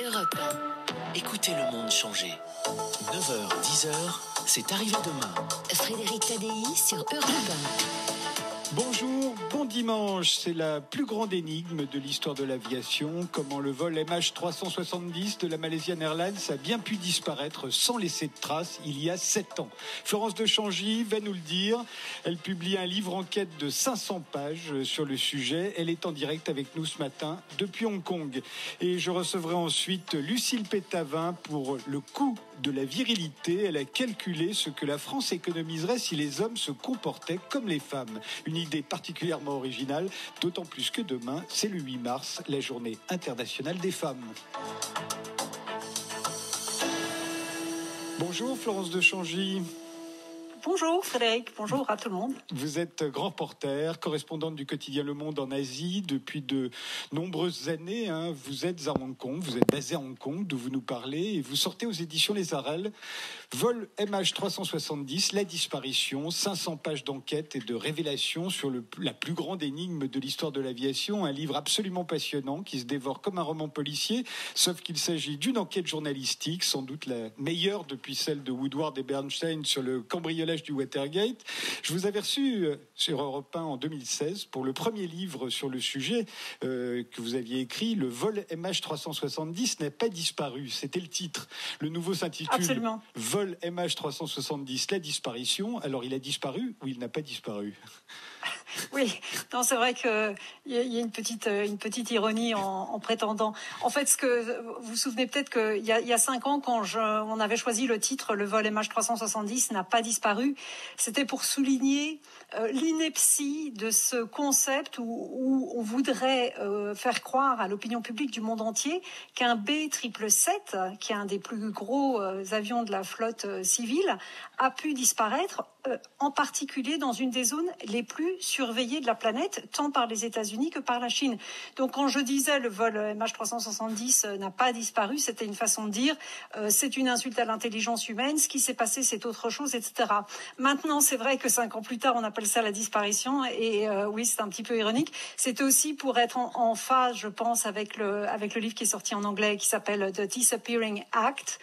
Europe 1. Écoutez le monde changer. 9h, 10h, c'est arrivé demain. Frédéric Tadei sur Europe 1. Bonjour, bon dimanche. C'est la plus grande énigme de l'histoire de l'aviation. Comment le vol MH370 de la Malaysian Airlines a bien pu disparaître sans laisser de traces il y a 7 ans. Florence de Changy va nous le dire. Elle publie un livre enquête de 500 pages sur le sujet. Elle est en direct avec nous ce matin depuis Hong Kong. Et je recevrai ensuite Lucille Pétavin pour le coût de la virilité. Elle a calculé ce que la France économiserait si les hommes se comportaient comme les femmes. Une idée particulièrement originale, d'autant plus que demain, c'est le 8 mars, la journée internationale des femmes. Bonjour Florence de Changy. Bonjour Frédéric, bonjour à tout le monde. Vous êtes grand reporter, correspondante du quotidien Le Monde en Asie depuis de nombreuses années. Vous êtes à Hong Kong, vous êtes basé à Hong Kong, d'où vous nous parlez, et vous sortez aux éditions Les Arelles. Vol MH370, la disparition, 500 pages d'enquête et de révélations sur la plus grande énigme de l'histoire de l'aviation. Un livre absolument passionnant qui se dévore comme un roman policier, sauf qu'il s'agit d'une enquête journalistique, sans doute la meilleure depuis celle de Woodward et Bernstein sur le cambriolage du Watergate. Je vous avais reçu sur Europe 1 en 2016 pour le premier livre sur le sujet que vous aviez écrit. Le vol MH370 n'a pas disparu. C'était le titre. Le nouveau s'intitule Absolument. Vol MH370, la disparition. Alors il a disparu ou il n'a pas disparu? Oui, non, c'est vrai qu'il y a une petite ironie en prétendant. En fait, vous vous souvenez peut-être qu'il y a 5 ans, quand on avait choisi le titre, le vol MH370 n'a pas disparu, c'était pour souligner l'ineptie de ce concept où on voudrait faire croire à l'opinion publique du monde entier qu'un B777, qui est un des plus gros avions de la flotte civile, a pu disparaître, en particulier dans une des zones les plus surveillées de la planète, tant par les États-Unis que par la Chine. Donc quand je disais le vol MH370 n'a pas disparu, c'était une façon de dire c'est une insulte à l'intelligence humaine, ce qui s'est passé c'est autre chose, etc. Maintenant, c'est vrai que 5 ans plus tard, on appelle ça la disparition, et oui, c'est un petit peu ironique. C'est aussi pour être en phase, je pense, avec le livre qui est sorti en anglais, qui s'appelle The Disappearing Act.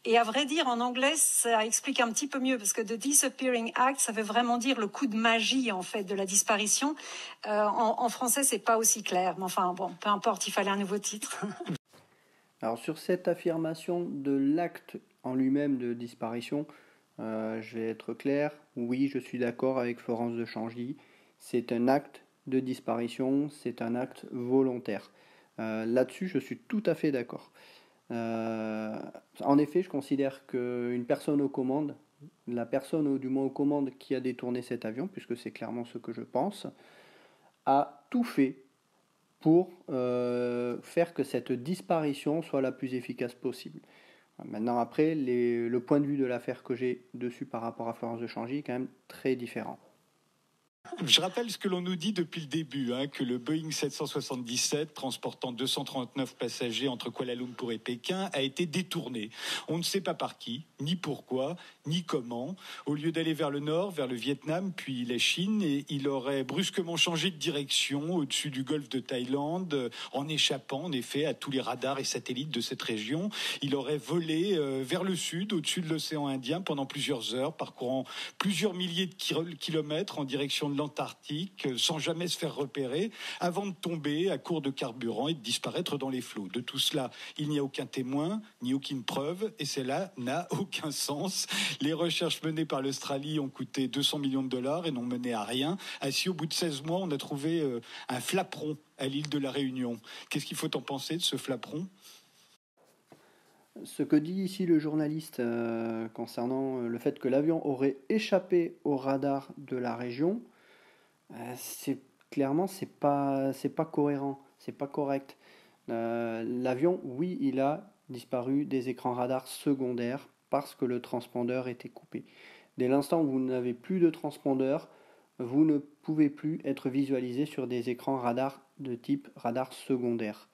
Et à vrai dire, en anglais, ça explique un petit peu mieux, parce que The Disappearing Act, ça veut vraiment dire le coup de magie, en fait, de la disparition. En français, c'est pas aussi clair. Mais enfin, bon, peu importe, il fallait un nouveau titre. Alors, sur cette affirmation de l'acte en lui-même de disparition, je vais être clair. Oui, je suis d'accord avec Florence de Changy. C'est un acte de disparition, c'est un acte volontaire. Là-dessus, je suis tout à fait d'accord. En effet, je considère qu'une personne aux commandes, la personne du moins aux commandes qui a détourné cet avion, puisque c'est clairement ce que je pense, a tout fait pour faire que cette disparition soit la plus efficace possible. Maintenant, après, le point de vue de l'affaire que j'ai dessus par rapport à Florence de Changy est quand même très différent. Je rappelle ce que l'on nous dit depuis le début, que le Boeing 777, transportant 239 passagers entre Kuala Lumpur et Pékin, a été détourné. On ne sait pas par qui, ni pourquoi, ni comment. Au lieu d'aller vers le nord, vers le Vietnam, puis la Chine, et il aurait brusquement changé de direction au-dessus du golfe de Thaïlande, en échappant en effet à tous les radars et satellites de cette région. Il aurait volé vers le sud, au-dessus de l'océan Indien, pendant plusieurs heures, parcourant plusieurs milliers de kilomètres en direction de l'Antarctique, sans jamais se faire repérer, avant de tomber à court de carburant et de disparaître dans les flots. De tout cela, il n'y a aucun témoin, ni aucune preuve, et cela n'a aucun sens. Les recherches menées par l'Australie ont coûté 200 millions de dollars et n'ont mené à rien. Ainsi, au bout de 16 mois, on a trouvé un flaperon à l'île de la Réunion. Qu'est-ce qu'il faut en penser de ce flaperon ? Ce que dit ici le journaliste concernant le fait que l'avion aurait échappé au radar de la région, c'est pas cohérent, c'est pas correct. L'avion, oui, il a disparu des écrans radars secondaires parce que le transpondeur était coupé. Dès l'instant où vous n'avez plus de transpondeur, vous ne pouvez plus être visualisé sur des écrans radars de type radar secondaire.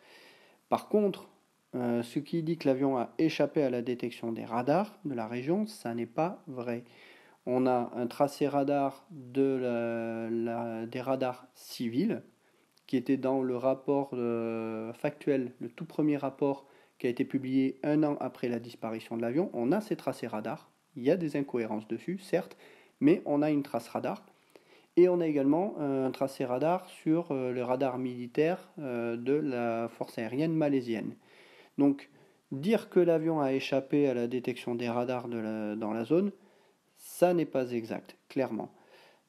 Par contre, ce qui dit que l'avion a échappé à la détection des radars de la région, ça n'est pas vrai. On a un tracé radar des radars civils qui était dans le rapport factuel, le tout premier rapport qui a été publié 1 an après la disparition de l'avion, on a ces tracés radars. Il y a des incohérences dessus, certes, mais on a une trace radar. Et on a également un tracé radar sur le radar militaire de la force aérienne malaisienne. Donc, dire que l'avion a échappé à la détection des radars dans la zone, ça n'est pas exact, clairement.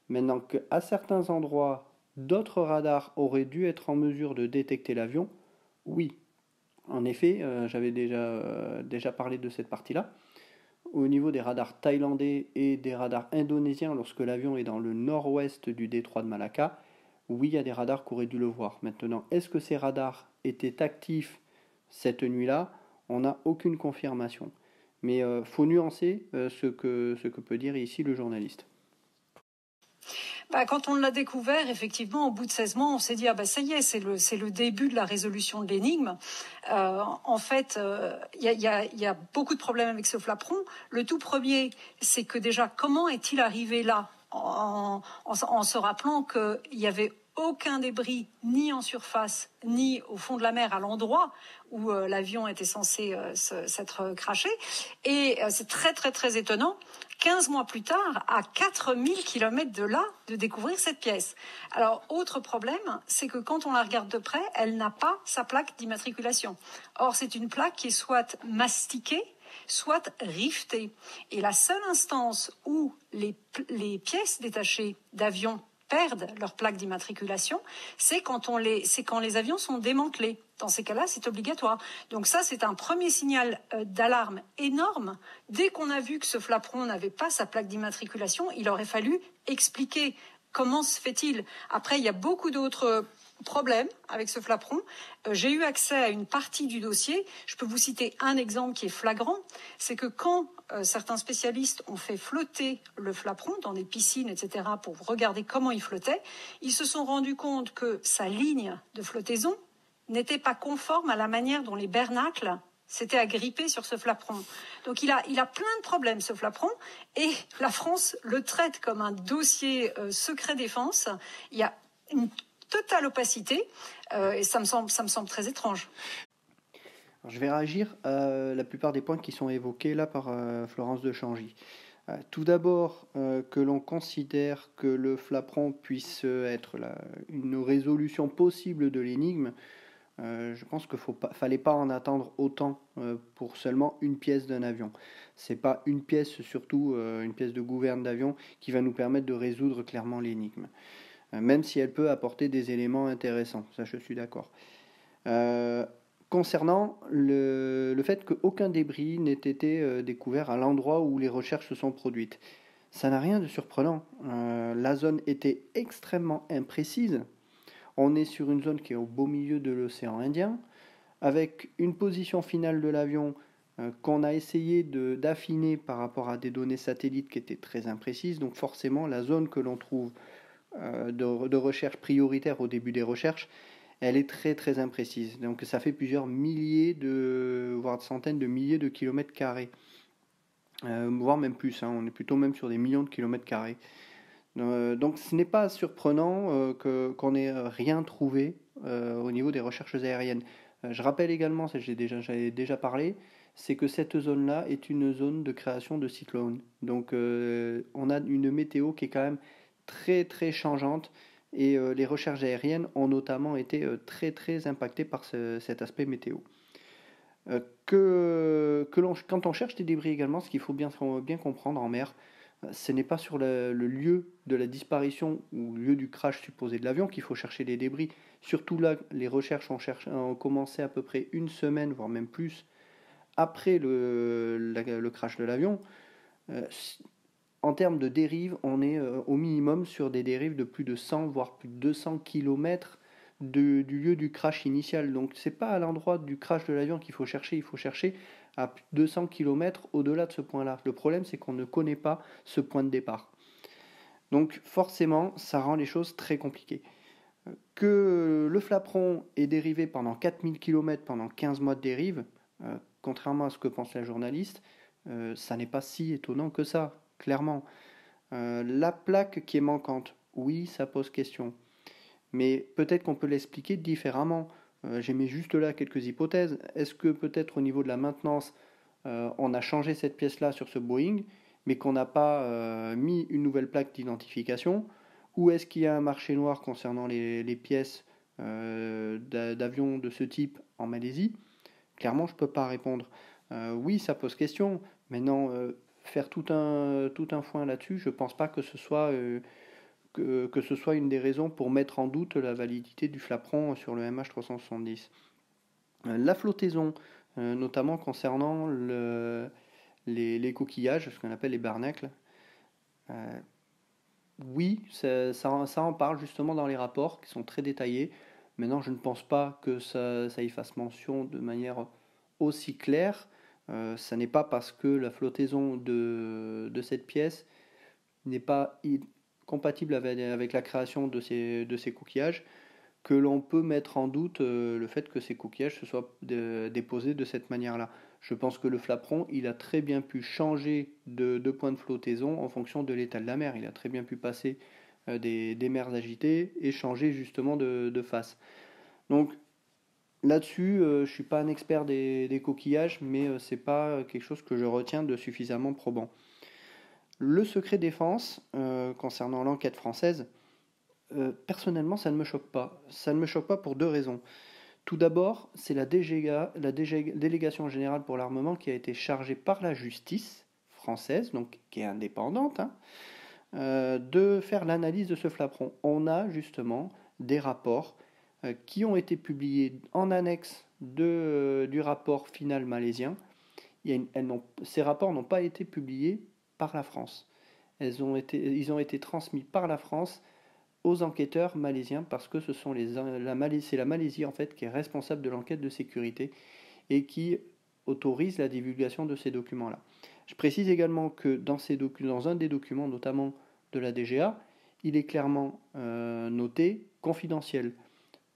Maintenant qu'à certains endroits, d'autres radars auraient dû être en mesure de détecter l'avion, oui. En effet, j'avais déjà parlé de cette partie-là. Au niveau des radars thaïlandais et des radars indonésiens, lorsque l'avion est dans le nord-ouest du détroit de Malacca, oui, il y a des radars qui auraient dû le voir. Maintenant, est-ce que ces radars étaient actifs cette nuit-là? On n'a aucune confirmation. Mais faut nuancer ce que peut dire ici le journaliste. Quand on l'a découvert, effectivement, au bout de 16 mois, on s'est dit, ça y est, c'est le début de la résolution de l'énigme. En fait, il y a beaucoup de problèmes avec ce flaperon. Le tout premier, c'est que déjà, comment est-il arrivé là, en se rappelant qu'il n'y avait aucun débris, ni en surface, ni au fond de la mer, à l'endroit où l'avion était censé s'être crashé. Et c'est très, très, très étonnant, 15 mois plus tard, à 4000 km de là, de découvrir cette pièce. Alors, autre problème, c'est que quand on la regarde de près, elle n'a pas sa plaque d'immatriculation. Or, c'est une plaque qui est soit mastiquée, soit rivetée. Et la seule instance où les pièces détachées d'avions perdent leur plaque d'immatriculation, c'est quand les avions sont démantelés. Dans ces cas-là, c'est obligatoire. Donc ça, c'est un premier signal d'alarme énorme. Dès qu'on a vu que ce flaperon n'avait pas sa plaque d'immatriculation, il aurait fallu expliquer comment se fait-il. Après, il y a beaucoup d'autres problèmes avec ce flaperon. J'ai eu accès à une partie du dossier. Je peux vous citer un exemple qui est flagrant. C'est que quand certains spécialistes ont fait flotter le flaperon dans des piscines, etc., pour regarder comment il flottait, ils se sont rendus compte que sa ligne de flottaison n'était pas conforme à la manière dont les bernacles s'étaient agrippés sur ce flaperon. Donc il a plein de problèmes, ce flaperon, et la France le traite comme un dossier secret défense. Il y a une totale opacité, et ça me semble très étrange. Alors, je vais réagir à la plupart des points qui sont évoqués là par Florence de Changy. Tout d'abord, que l'on considère que le flaperon puisse être une résolution possible de l'énigme, je pense qu'il ne fallait pas en attendre autant pour seulement une pièce d'un avion. C'est pas une pièce, surtout une pièce de gouverne d'avion, qui va nous permettre de résoudre clairement l'énigme. Même si elle peut apporter des éléments intéressants, ça je suis d'accord. Concernant le fait qu'aucun débris n'ait été découvert à l'endroit où les recherches se sont produites, ça n'a rien de surprenant. La zone était extrêmement imprécise. On est sur une zone qui est au beau milieu de l'océan Indien, avec une position finale de l'avion qu'on a essayé d'affiner par rapport à des données satellites qui étaient très imprécises. Donc forcément, la zone que l'on trouve de recherche prioritaire au début des recherches, elle est très très imprécise. Donc ça fait plusieurs milliers, voire centaines de milliers de kilomètres carrés, voire même plus, on est plutôt même sur des millions de kilomètres carrés. Donc ce n'est pas surprenant qu'on n'ait rien trouvé au niveau des recherches aériennes. Je rappelle également, j'avais déjà parlé, c'est que cette zone-là est une zone de création de cyclones. Donc on a une météo qui est quand même très très changeante, et les recherches aériennes ont notamment été très très impactées par cet aspect météo. Quand on cherche des débris également, ce qu'il faut bien comprendre en mer, ce n'est pas sur le lieu de la disparition ou le lieu du crash supposé de l'avion qu'il faut chercher les débris. Surtout là, les recherches ont commencé à peu près une semaine, voire même plus, après le crash de l'avion. En termes de dérives, on est au minimum sur des dérives de plus de 100, voire plus de 200 km du lieu du crash initial. Donc c'est pas à l'endroit du crash de l'avion qu'il faut chercher, il faut chercher à 200 km au-delà de ce point-là. Le problème, c'est qu'on ne connaît pas ce point de départ. Donc forcément, ça rend les choses très compliquées. Que le flaperon est dérivé pendant 4000 km pendant 15 mois de dérive, contrairement à ce que pense la journaliste, ça n'est pas si étonnant que ça, clairement. La plaque qui est manquante, oui, ça pose question. Mais peut-être qu'on peut l'expliquer différemment. J'ai mis juste là quelques hypothèses. Est-ce que peut-être au niveau de la maintenance, on a changé cette pièce-là sur ce Boeing, mais qu'on n'a pas mis une nouvelle plaque d'identification? Ou est-ce qu'il y a un marché noir concernant les pièces d'avions de ce type en Malaisie? Clairement, je ne peux pas répondre. Oui, ça pose question. Maintenant, faire tout un foin là-dessus, je ne pense pas que ce soit une des raisons pour mettre en doute la validité du flaperon sur le MH370. La flottaison, notamment concernant les coquillages, ce qu'on appelle les barnacles, oui, ça en parle justement dans les rapports qui sont très détaillés. Maintenant, je ne pense pas que ça y fasse mention de manière aussi claire. Ça n'est pas parce que la flottaison de cette pièce n'est pas compatible avec la création de ces coquillages que l'on peut mettre en doute le fait que ces coquillages se soient déposés de cette manière-là. Je pense que le flaperon, il a très bien pu changer de point de flottaison en fonction de l'état de la mer. Il a très bien pu passer des mers agitées et changer justement de face. Donc là-dessus, je ne suis pas un expert des coquillages, mais ce n'est pas quelque chose que je retiens de suffisamment probant. Le secret défense, concernant l'enquête française, personnellement, ça ne me choque pas. Ça ne me choque pas pour deux raisons. Tout d'abord, c'est la Délégation générale pour l'armement qui a été chargée par la justice française, donc qui est indépendante, de faire l'analyse de ce flaperon. On a justement des rapports qui ont été publiés en annexe du rapport final malaisien. Ces rapports n'ont pas été publiés par la France. Ils ont été transmis par la France aux enquêteurs malaisiens parce que c'est la Malaisie en fait qui est responsable de l'enquête de sécurité et qui autorise la divulgation de ces documents-là. Je précise également que dans un des documents, notamment de la DGA, il est clairement noté confidentiel.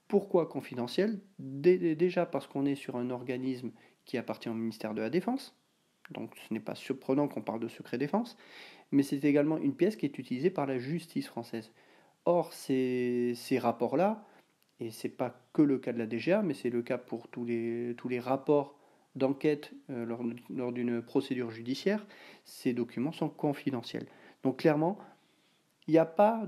Pourquoi confidentiel? Déjà parce qu'on est sur un organisme qui appartient au ministère de la Défense, donc ce n'est pas surprenant qu'on parle de secret défense, mais c'est également une pièce qui est utilisée par la justice française. Or, ces rapports-là, et ce n'est pas que le cas de la DGA, mais c'est le cas pour tous les rapports d'enquête lors d'une procédure judiciaire, ces documents sont confidentiels. Donc clairement, il n'y a pas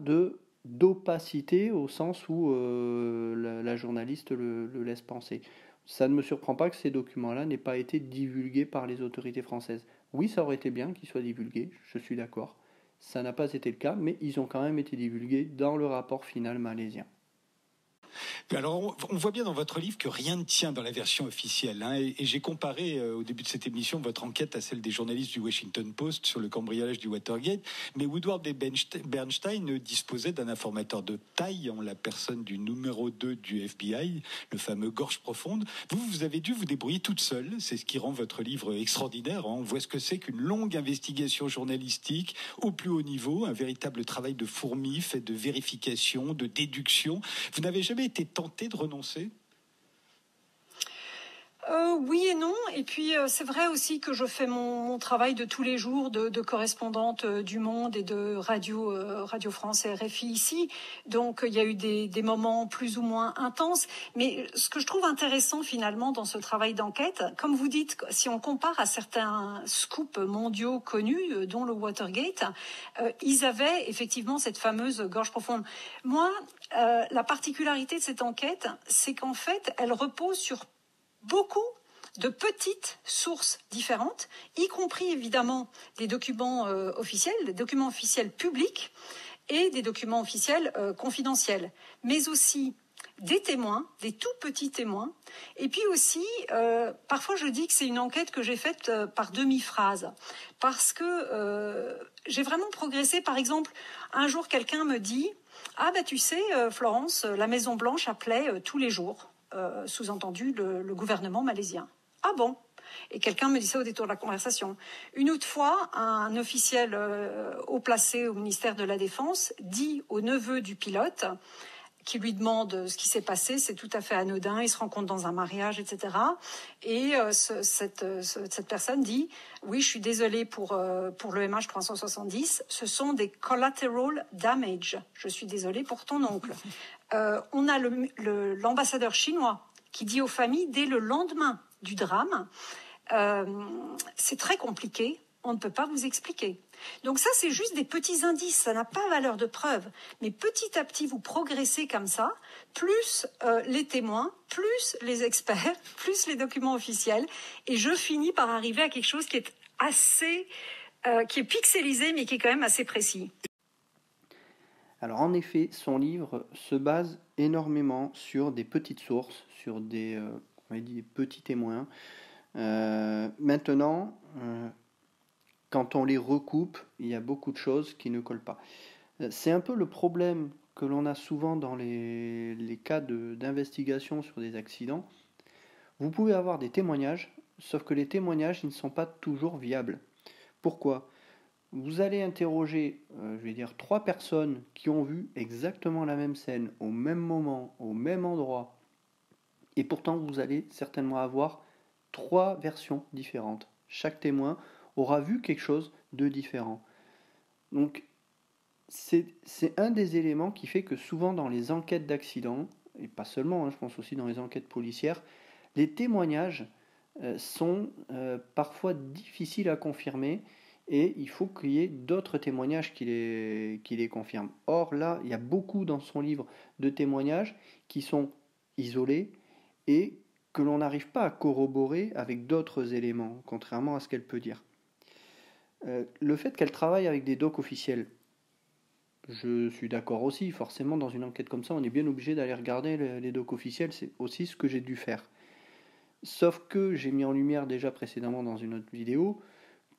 d'opacité au sens où la journaliste le laisse penser. Ça ne me surprend pas que ces documents-là n'aient pas été divulgués par les autorités françaises. Oui, ça aurait été bien qu'ils soient divulgués, je suis d'accord. Ça n'a pas été le cas, mais ils ont quand même été divulgués dans le rapport final malaisien. Alors, on voit bien dans votre livre que rien ne tient dans la version officielle. Et j'ai comparé au début de cette émission votre enquête à celle des journalistes du Washington Post sur le cambriolage du Watergate. Mais Woodward et Bernstein disposaient d'un informateur de taille en la personne du numéro 2 du FBI, le fameux Gorge Profonde. Vous avez dû vous débrouiller toute seule. C'est ce qui rend votre livre extraordinaire. On voit ce que c'est qu'une longue investigation journalistique au plus haut niveau, un véritable travail de fourmi fait de vérification, de déduction. Vous n'avez jamais été tenté de renoncer? Oui et non. Et puis, c'est vrai aussi que je fais mon travail de tous les jours de correspondante du Monde et de Radio France et RFI ici. Donc, il y a eu des moments plus ou moins intenses. Mais ce que je trouve intéressant finalement dans ce travail d'enquête, comme vous dites, si on compare à certains scoops mondiaux connus, dont le Watergate, ils avaient effectivement cette fameuse gorge profonde. Moi, la particularité de cette enquête, c'est qu'en fait, elle repose sur beaucoup de petites sources différentes, y compris évidemment des documents officiels publics et des documents officiels confidentiels, mais aussi des témoins, des tout petits témoins. Et puis aussi, parfois je dis que c'est une enquête que j'ai faite par demi-phrase, parce que j'ai vraiment progressé. Par exemple, un jour quelqu'un me dit « Ah bah tu sais, Florence, la Maison-Blanche appelait tous les jours ». Sous-entendu le gouvernement malaisien. Ah bon? Et quelqu'un me dit ça au détour de la conversation. Une autre fois, un officiel haut placé au ministère de la Défense dit au neveu du pilote, qui lui demande ce qui s'est passé, c'est tout à fait anodin, ils se rencontrent dans un mariage, etc. Et cette personne dit « Oui, je suis désolée pour le MH370, ce sont des collateral damage. Je suis désolée pour ton oncle. » On a l'ambassadeur chinois qui dit aux familles dès le lendemain du drame, c'est très compliqué, on ne peut pas vous expliquer. Donc ça, c'est juste des petits indices, ça n'a pas valeur de preuve. Mais petit à petit, vous progressez comme ça, plus les témoins, plus les experts, plus les documents officiels, et je finis par arriver à quelque chose qui est assez, qui est pixelisé, mais qui est quand même assez précis. Alors en effet, son livre se base énormément sur des petites sources, sur des, on va dire, des petits témoins. Maintenant, quand on les recoupe, il y a beaucoup de choses qui ne collent pas. C'est un peu le problème que l'on a souvent dans les cas d'investigation sur des accidents. Vous pouvez avoir des témoignages, sauf que les témoignages ils ne sont pas toujours viables. Pourquoi ? Vous allez interroger, 3 personnes qui ont vu exactement la même scène, au même moment, au même endroit, et pourtant vous allez certainement avoir 3 versions différentes. Chaque témoin aura vu quelque chose de différent. Donc, c'est un des éléments qui fait que souvent dans les enquêtes d'accidents, et pas seulement, je pense aussi dans les enquêtes policières, les témoignages sont parfois difficiles à confirmer, et il faut qu'il y ait d'autres témoignages qui les confirment. Or là, il y a beaucoup dans son livre de témoignages qui sont isolés et que l'on n'arrive pas à corroborer avec d'autres éléments, contrairement à ce qu'elle peut dire. Le fait qu'elle travaille avec des docs officiels, je suis d'accord aussi, forcément dans une enquête comme ça, on est bien obligé d'aller regarder les docs officiels, c'est aussi ce que j'ai dû faire. Sauf que j'ai mis en lumière déjà précédemment dans une autre vidéo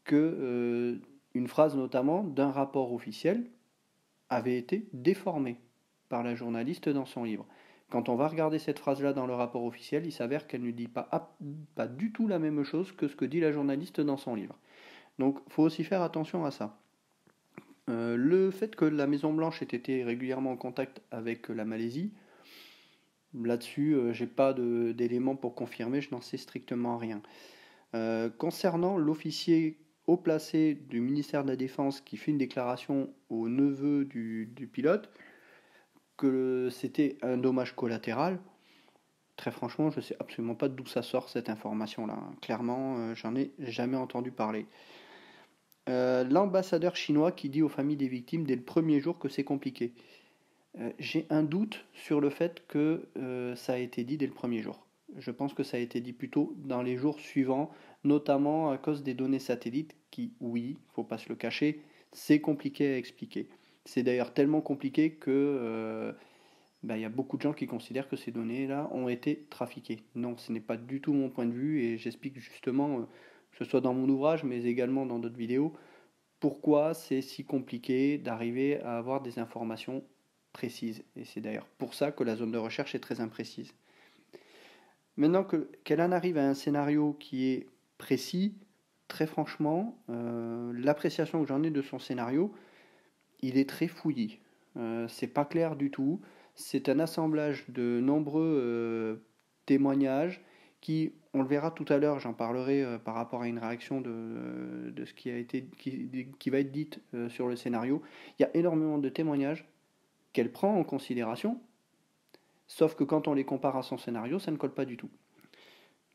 que une phrase notamment d'un rapport officiel avait été déformée par la journaliste dans son livre. Quand on va regarder cette phrase-là dans le rapport officiel, il s'avère qu'elle ne dit pas du tout la même chose que ce que dit la journaliste dans son livre. Donc il faut aussi faire attention à ça. Le fait que la Maison-Blanche ait été régulièrement en contact avec la Malaisie, là-dessus, j'ai pas d'éléments pour confirmer, je n'en sais strictement rien. Concernant l'officier haut placé du ministère de la Défense qui fait une déclaration au neveu du pilote que c'était un dommage collatéral, très franchement, je ne sais absolument pas d'où ça sort cette information-là. Clairement, j'en ai jamais entendu parler. L'ambassadeur chinois qui dit aux familles des victimes dès le premier jour que c'est compliqué. J'ai un doute sur le fait que ça a été dit dès le premier jour. Je pense que ça a été dit plutôt dans les jours suivants, notamment à cause des données satellites qui, oui, il ne faut pas se le cacher, c'est compliqué à expliquer. C'est d'ailleurs tellement compliqué que y a beaucoup de gens qui considèrent que ces données-là ont été trafiquées. Non, ce n'est pas du tout mon point de vue et j'explique justement, que ce soit dans mon ouvrage mais également dans d'autres vidéos, pourquoi c'est si compliqué d'arriver à avoir des informations précises. Et c'est d'ailleurs pour ça que la zone de recherche est très imprécise. Maintenant qu'elle en arrive à un scénario qui est précis, très franchement, l'appréciation que j'en ai de son scénario, il est très fouillis. C'est pas clair du tout. C'est un assemblage de nombreux témoignages qui, on le verra tout à l'heure, j'en parlerai par rapport à une réaction de ce qui va être dite sur le scénario. Il y a énormément de témoignages qu'elle prend en considération, sauf que quand on les compare à son scénario, ça ne colle pas du tout.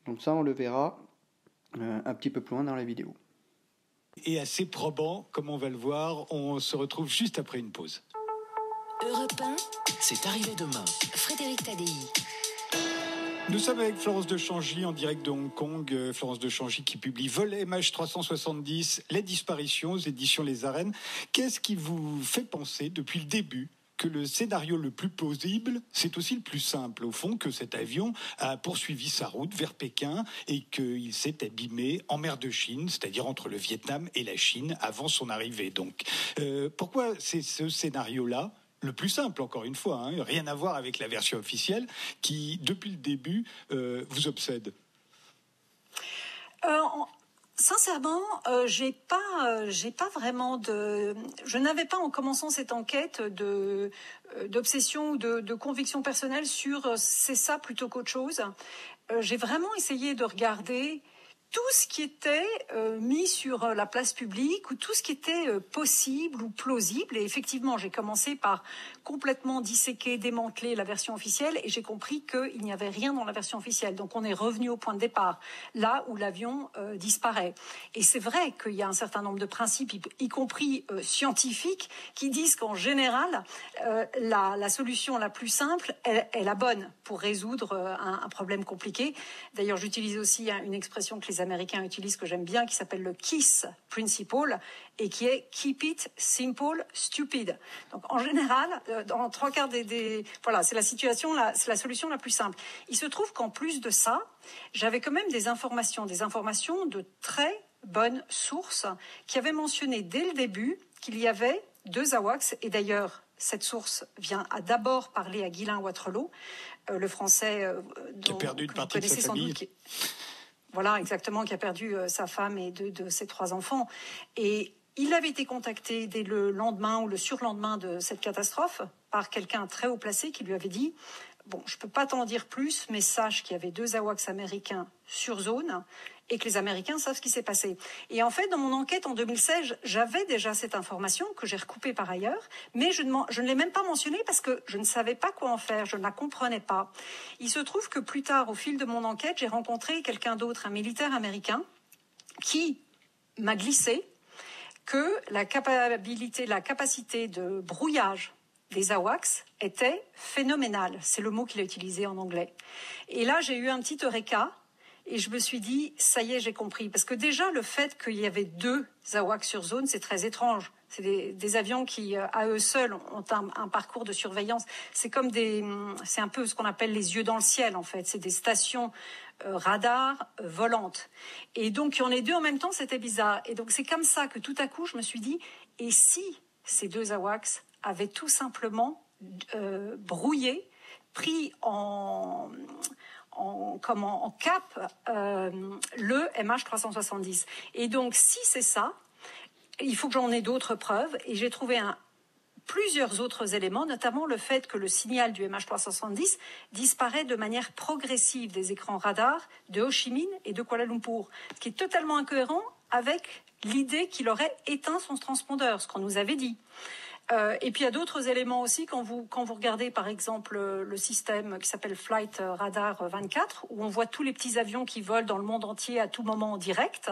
Donc ça, on le verra un petit peu plus loin dans la vidéo. Et assez probant, comme on va le voir, on se retrouve juste après une pause. Europe 1, C'est arrivé demain. Frédéric Tadei. Nous sommes avec Florence de Changy en direct de Hong Kong. Florence de Changy qui publie Vol MH370, Les disparitions aux éditions Les Arènes. Qu'est-ce qui vous fait penser depuis le début que le scénario le plus plausible, c'est aussi le plus simple, au fond, que cet avion a poursuivi sa route vers Pékin et qu'il s'est abîmé en mer de Chine, c'est-à-dire entre le Vietnam et la Chine, avant son arrivée. Donc, pourquoi c'est ce scénario-là le plus simple, encore une fois, rien à voir avec la version officielle, qui, depuis le début, vous obsède? Sincèrement, j'ai pas vraiment je n'avais pas en commençant cette enquête d'obsession ou de conviction personnelle sur c'est ça plutôt qu'autre chose. J'ai vraiment essayé de regarder tout ce qui était mis sur la place publique ou tout ce qui était possible ou plausible. Et effectivement, j'ai commencé par complètement disséquer, démanteler la version officielle et j'ai compris qu'il n'y avait rien dans la version officielle. Donc on est revenu au point de départ, là où l'avion disparaît. Et c'est vrai qu'il y a un certain nombre de principes, y compris scientifiques, qui disent qu'en général, la solution la plus simple est la bonne pour résoudre un problème compliqué. D'ailleurs, j'utilise aussi une expression que les Américains utilisent, que j'aime bien, qui s'appelle le KISS Principle, et qui est Keep it simple, stupid. Donc, en général, dans 3/4 voilà, c'est la solution la plus simple. Il se trouve qu'en plus de ça, j'avais quand même des informations de très bonnes sources qui avaient mentionné dès le début qu'il y avait 2 AWACS, et d'ailleurs, cette source a d'abord parlé à Guylain Wattrelos, le Français qui a perdu une partie de sa famille. Voilà, exactement, qui a perdu sa femme et 2 de ses 3 enfants. Et il avait été contacté dès le lendemain ou le surlendemain de cette catastrophe par quelqu'un très haut placé qui lui avait dit « Bon, je ne peux pas t'en dire plus, mais sache qu'il y avait 2 AWACS américains sur zone et que les Américains savent ce qui s'est passé. » Et en fait, dans mon enquête en 2016, j'avais déjà cette information que j'ai recoupée par ailleurs, mais je ne l'ai même pas mentionnée parce que je ne savais pas quoi en faire, je ne la comprenais pas. Il se trouve que plus tard, au fil de mon enquête, j'ai rencontré quelqu'un d'autre, un militaire américain, qui m'a glissé que la capacité de brouillage des AWACS était phénoménale. C'est le mot qu'il a utilisé en anglais. Et là, j'ai eu un petit eureka. Et je me suis dit, ça y est, j'ai compris. Parce que déjà, le fait qu'il y avait 2 AWACS sur zone, c'est très étrange. C'est des avions qui, à eux seuls, ont un parcours de surveillance. C'est un peu ce qu'on appelle les yeux dans le ciel, en fait. C'est des stations radar volantes. Et donc, il y en a 2 en même temps, c'était bizarre. Et donc, c'est comme ça que tout à coup, je me suis dit, et si ces 2 AWACS avaient tout simplement brouillé, pris en cap le MH370. Et donc, si c'est ça, il faut que j'en ai d'autres preuves. Et j'ai trouvé plusieurs autres éléments, notamment le fait que le signal du MH370 disparaît de manière progressive des écrans radars de Ho Chi Minh et de Kuala Lumpur, ce qui est totalement incohérent avec l'idée qu'il aurait éteint son transpondeur, ce qu'on nous avait dit. Et puis il y a d'autres éléments aussi quand vous regardez par exemple le système qui s'appelle Flight Radar 24, où on voit tous les petits avions qui volent dans le monde entier à tout moment en direct.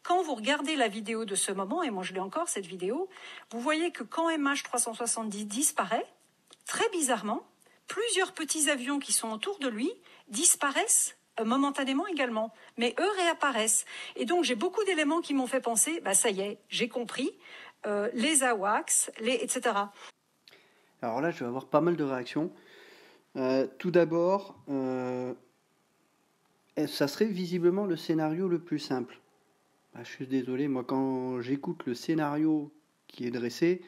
Quand vous regardez la vidéo de ce moment, et moi je l'ai encore cette vidéo, vous voyez que quand MH370 disparaît, très bizarrement, plusieurs petits avions qui sont autour de lui disparaissent momentanément également, mais eux réapparaissent. Et donc j'ai beaucoup d'éléments qui m'ont fait penser, ça y est, j'ai compris. Les AWACS, etc. Alors là, je vais avoir pas mal de réactions. Tout d'abord, ça serait visiblement le scénario le plus simple. Je suis désolé, moi quand j'écoute le scénario qui est dressé,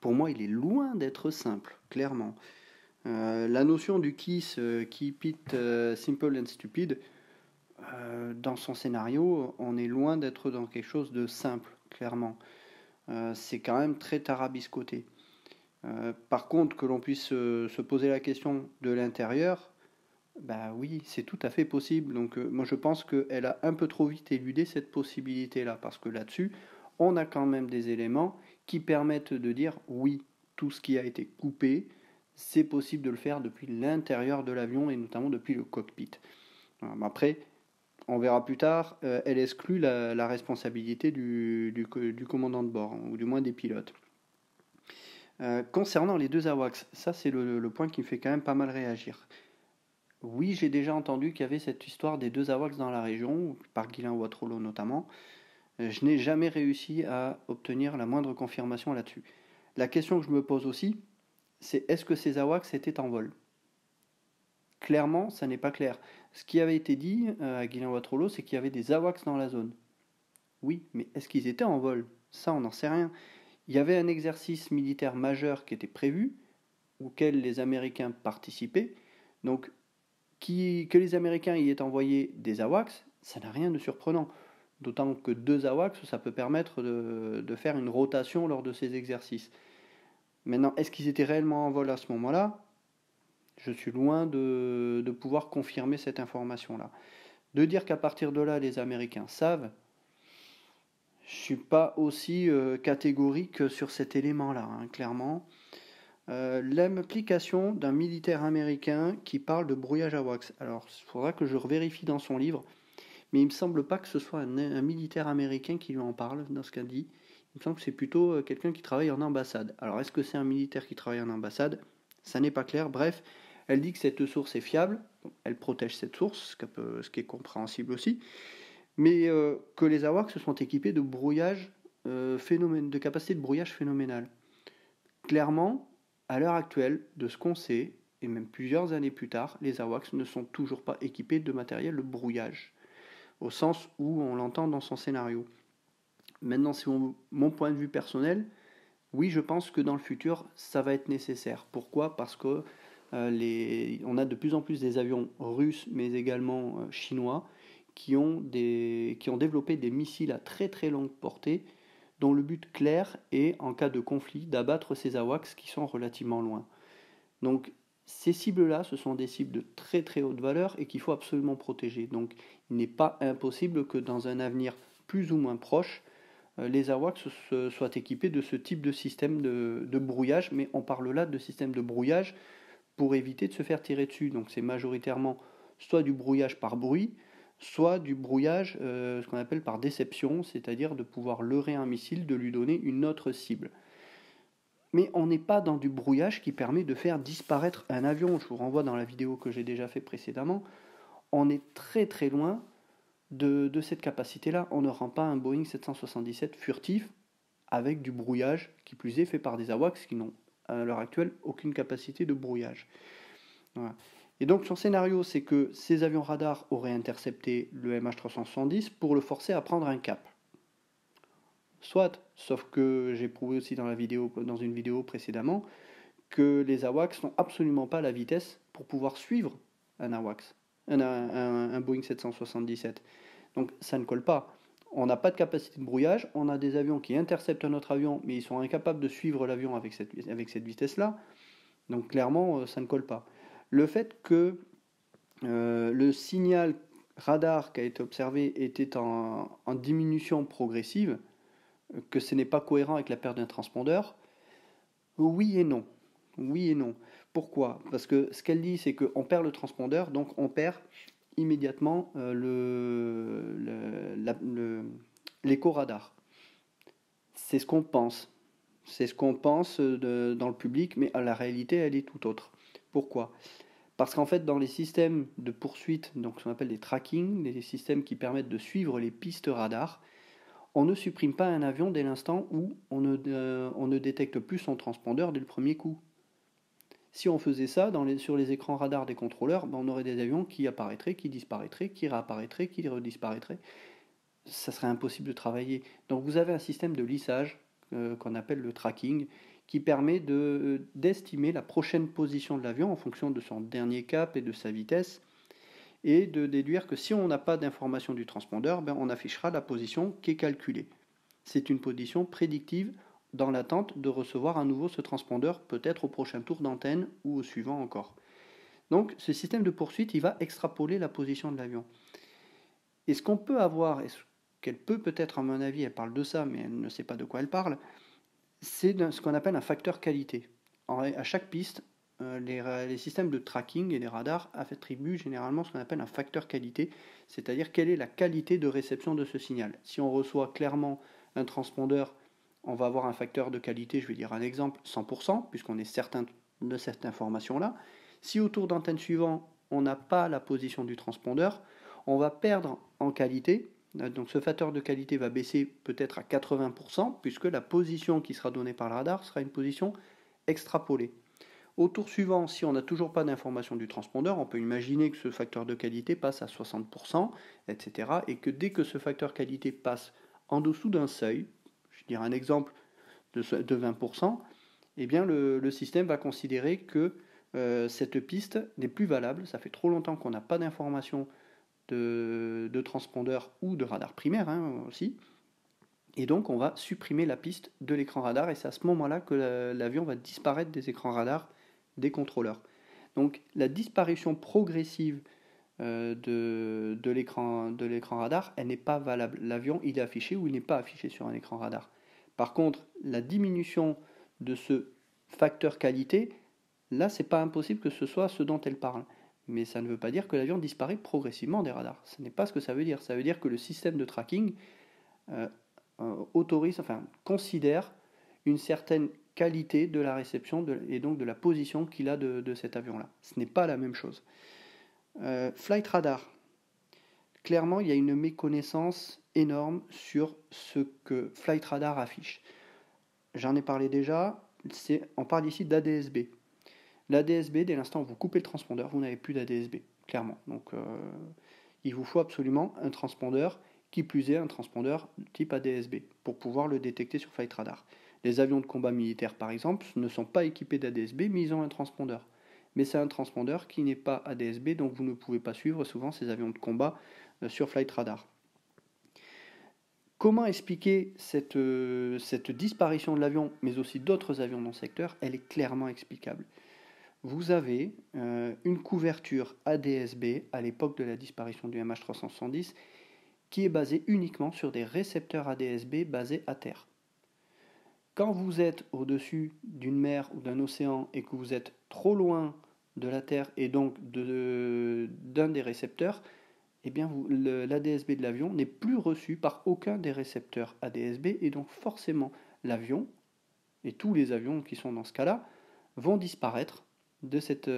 pour moi il est loin d'être simple, clairement. La notion du KISS, Keep it simple and stupid, dans son scénario, on est loin d'être dans quelque chose de simple, clairement. C'est quand même très tarabiscoté. Par contre, que l'on puisse se poser la question de l'intérieur, oui, c'est tout à fait possible. Donc moi je pense qu'elle a un peu trop vite éludé cette possibilité-là, parce que là-dessus, on a quand même des éléments qui permettent de dire oui, tout ce qui a été coupé, c'est possible de le faire depuis l'intérieur de l'avion et notamment depuis le cockpit. Après, on verra plus tard, elle exclut la responsabilité du commandant de bord, ou du moins des pilotes. Concernant les 2 AWACS, ça c'est le point qui me fait quand même pas mal réagir. Oui, j'ai déjà entendu qu'il y avait cette histoire des 2 AWACS dans la région, par Guylain Wattrelos notamment. Je n'ai jamais réussi à obtenir la moindre confirmation là-dessus. La question que je me pose aussi, c'est est-ce que ces AWACS étaient en vol ? Clairement, ça n'est pas clair. Ce qui avait été dit à Guylain Wattrelos, c'est qu'il y avait des AWACS dans la zone. Oui, mais est-ce qu'ils étaient en vol ? Ça, on n'en sait rien. Il y avait un exercice militaire majeur qui était prévu, auquel les Américains participaient. Donc, que les Américains y aient envoyé des AWACS, ça n'a rien de surprenant. D'autant que 2 AWACS, ça peut permettre de faire une rotation lors de ces exercices. Maintenant, est-ce qu'ils étaient réellement en vol à ce moment-là ? Je suis loin de pouvoir confirmer cette information-là. De dire qu'à partir de là, les Américains savent, je ne suis pas aussi catégorique sur cet élément-là, hein, clairement. L'implication d'un militaire américain qui parle de brouillage AWACS. Alors, il faudra que je revérifie dans son livre, mais il ne me semble pas que ce soit un militaire américain qui lui en parle dans ce qu'elle dit. Il me semble que c'est plutôt quelqu'un qui travaille en ambassade. Alors, est-ce que c'est un militaire qui travaille en ambassade? Ça n'est pas clair. Bref, elle dit que cette source est fiable. Elle protège cette source, ce qui est compréhensible aussi. Mais que les AWACS se sont équipés de brouillage de capacité de brouillage phénoménale. Clairement, à l'heure actuelle, de ce qu'on sait, et même plusieurs années plus tard, les AWACS ne sont toujours pas équipés de matériel de brouillage, au sens où on l'entend dans son scénario. Maintenant, c'est mon point de vue personnel. Oui, je pense que dans le futur, ça va être nécessaire. Pourquoi ? Parce que on a de plus en plus des avions russes, mais également chinois, qui ont développé des missiles à très très longue portée, dont le but clair est, en cas de conflit, d'abattre ces AWACS qui sont relativement loin. Donc, ces cibles-là, ce sont des cibles de très très haute valeur et qu'il faut absolument protéger. Donc, il n'est pas impossible que dans un avenir plus ou moins proche, les AWACS soient équipés de ce type de système de brouillage, mais on parle là de système de brouillage pour éviter de se faire tirer dessus. Donc, c'est majoritairement soit du brouillage par bruit, soit du brouillage, ce qu'on appelle par déception, c'est-à-dire de pouvoir leurrer un missile, de lui donner une autre cible. Mais on n'est pas dans du brouillage qui permet de faire disparaître un avion. Je vous renvoie dans la vidéo que j'ai déjà fait précédemment. On est très très loin de cette capacité-là. On ne rend pas un Boeing 777 furtif avec du brouillage, qui plus est fait par des AWACS qui n'ont à l'heure actuelle aucune capacité de brouillage. Voilà. Et donc son scénario, c'est que ces avions radars auraient intercepté le MH370 pour le forcer à prendre un cap. Soit, sauf que j'ai prouvé aussi dans une vidéo précédemment, que les AWACS n'ont absolument pas la vitesse pour pouvoir suivre un AWACS, un Boeing 777. Donc ça ne colle pas. On n'a pas de capacité de brouillage, on a des avions qui interceptent un autre avion, mais ils sont incapables de suivre l'avion avec cette vitesse-là. Donc clairement, ça ne colle pas. Le fait que le signal radar qui a été observé était en diminution progressive, que ce n'est pas cohérent avec la perte d'un transpondeur, oui et non. Oui et non. Pourquoi ? Parce que ce qu'elle dit, c'est qu'on perd le transpondeur, donc on perd immédiatement l'écho-radar. C'est ce qu'on pense. C'est ce qu'on pense dans le public, mais la réalité, elle est tout autre. Pourquoi ? Parce qu'en fait, dans les systèmes de poursuite, donc ce qu'on appelle des tracking, les systèmes qui permettent de suivre les pistes radar, on ne supprime pas un avion dès l'instant où on ne détecte plus son transpondeur dès le premier coup. Si on faisait ça sur les écrans radars des contrôleurs, on aurait des avions qui apparaîtraient, qui disparaîtraient, qui réapparaîtraient, qui redisparaîtraient. Ça serait impossible de travailler. Donc vous avez un système de lissage qu'on appelle le tracking, qui permet d'estimer la prochaine position de l'avion en fonction de son dernier cap et de sa vitesse, et de déduire que si on n'a pas d'information du transpondeur, on affichera la position qui est calculée. C'est une position prédictive dans l'attente de recevoir à nouveau ce transpondeur, peut-être au prochain tour d'antenne ou au suivant encore. Donc ce système de poursuite, il va extrapoler la position de l'avion. Et ce qu'on peut avoir, et ce qu'elle peut-être, à mon avis, elle parle de ça, mais elle ne sait pas de quoi elle parle, c'est ce qu'on appelle un facteur qualité. À chaque piste, les systèmes de tracking et les radars attribuent généralement ce qu'on appelle un facteur qualité, c'est-à-dire quelle est la qualité de réception de ce signal. Si on reçoit clairement un transpondeur, on va avoir un facteur de qualité, je vais dire un exemple, 100%, puisqu'on est certain de cette information-là. Si au tour d'antenne suivant, on n'a pas la position du transpondeur, on va perdre en qualité. Donc ce facteur de qualité va baisser peut-être à 80%, puisque la position qui sera donnée par le radar sera une position extrapolée. Au tour suivant, si on n'a toujours pas d'information du transpondeur, on peut imaginer que ce facteur de qualité passe à 60%, etc. Et que dès que ce facteur qualité passe en dessous d'un seuil, je vais dire un exemple de 20%, eh bien le système va considérer que cette piste n'est plus valable. Ça fait trop longtemps qu'on n'a pas d'information de transpondeur ou de radar primaire aussi. Et donc on va supprimer la piste de l'écran radar, et c'est à ce moment-là que l'avion va disparaître des écrans radars des contrôleurs. Donc la disparition progressive de l'écran radar, elle n'est pas valable. L'avion, il est affiché ou il n'est pas affiché sur un écran radar. Par contre, la diminution de ce facteur qualité, là, c'est pas impossible que ce soit ce dont elle parle. Mais ça ne veut pas dire que l'avion disparaît progressivement des radars. Ce n'est pas ce que ça veut dire. Ça veut dire que le système de tracking considère une certaine qualité de la réception et donc de la position qu'il a de cet avion-là. Ce n'est pas la même chose. Flight Radar. Clairement, il y a une méconnaissance énorme sur ce que Flight Radar affiche. J'en ai parlé déjà, on parle ici d'ADS-B. L'ADS-B, dès l'instant où vous coupez le transpondeur, vous n'avez plus d'ADS-B, clairement. Donc, il vous faut absolument un transpondeur, qui plus est un transpondeur type ADS-B, pour pouvoir le détecter sur Flight Radar. Les avions de combat militaires, par exemple, ne sont pas équipés d'ADS-B, mais ils ont un transpondeur. Mais c'est un transpondeur qui n'est pas ADS-B, donc vous ne pouvez pas suivre souvent ces avions de combat sur Flight Radar. Comment expliquer cette disparition de l'avion, mais aussi d'autres avions dans le secteur? Elle est clairement explicable. Vous avez une couverture ADS-B à l'époque de la disparition du MH370 qui est basée uniquement sur des récepteurs ADS-B basés à terre. Quand vous êtes au-dessus d'une mer ou d'un océan et que vous êtes trop loin de la Terre et donc d'un des récepteurs, eh bien l'ADS-B de l'avion n'est plus reçu par aucun des récepteurs ADS-B et donc forcément l'avion, et tous les avions qui sont dans ce cas-là, vont disparaître de cette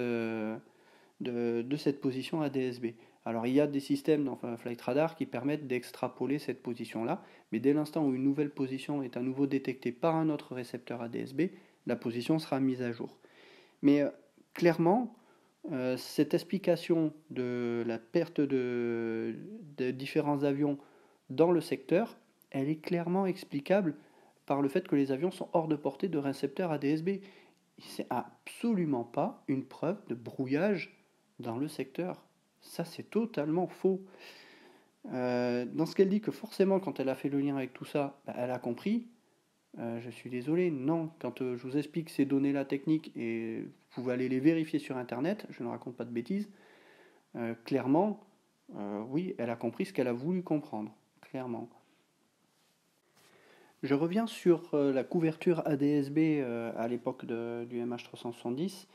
position ADS-B. Alors il y a des systèmes dans Flight Radar qui permettent d'extrapoler cette position-là, mais dès l'instant où une nouvelle position est à nouveau détectée par un autre récepteur ADS-B, la position sera mise à jour. Mais clairement, cette explication de la perte de différents avions dans le secteur, elle est clairement explicable par le fait que les avions sont hors de portée de récepteurs ADS-B. C'est absolument pas une preuve de brouillage dans le secteur. Ça, c'est totalement faux. Dans ce qu'elle dit que forcément, quand elle a fait le lien avec tout ça, elle a compris. Je suis désolé, non. Quand je vous explique ces données-là techniques, et vous pouvez aller les vérifier sur Internet, je ne raconte pas de bêtises, clairement, oui, elle a compris ce qu'elle a voulu comprendre, clairement. Je reviens sur la couverture ADS-B à l'époque du MH370.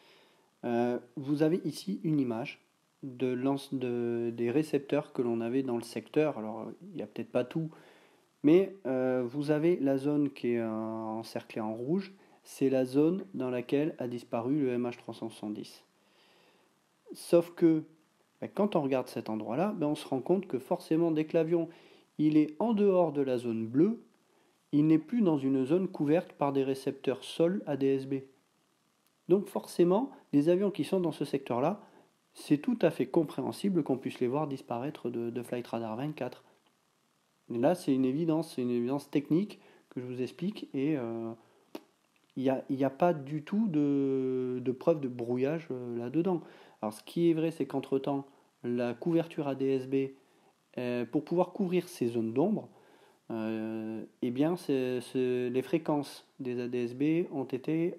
Vous avez ici une image des récepteurs que l'on avait dans le secteur. Alors, il n'y a peut-être pas tout, mais vous avez la zone qui est encerclée en rouge. C'est la zone dans laquelle a disparu le MH370. Sauf que, quand on regarde cet endroit-là, on se rend compte que forcément, dès que l'avion il est en dehors de la zone bleue, il n'est plus dans une zone couverte par des récepteurs sol ADS-B. Donc forcément, les avions qui sont dans ce secteur-là, c'est tout à fait compréhensible qu'on puisse les voir disparaître de Flight Radar 24. Et là, c'est une évidence technique que je vous explique, et il n'y a pas du tout de preuve de brouillage là-dedans. Alors ce qui est vrai, c'est qu'entre-temps, la couverture ADS-B, pour pouvoir couvrir ces zones d'ombre, eh bien, les fréquences des ADS-B ont été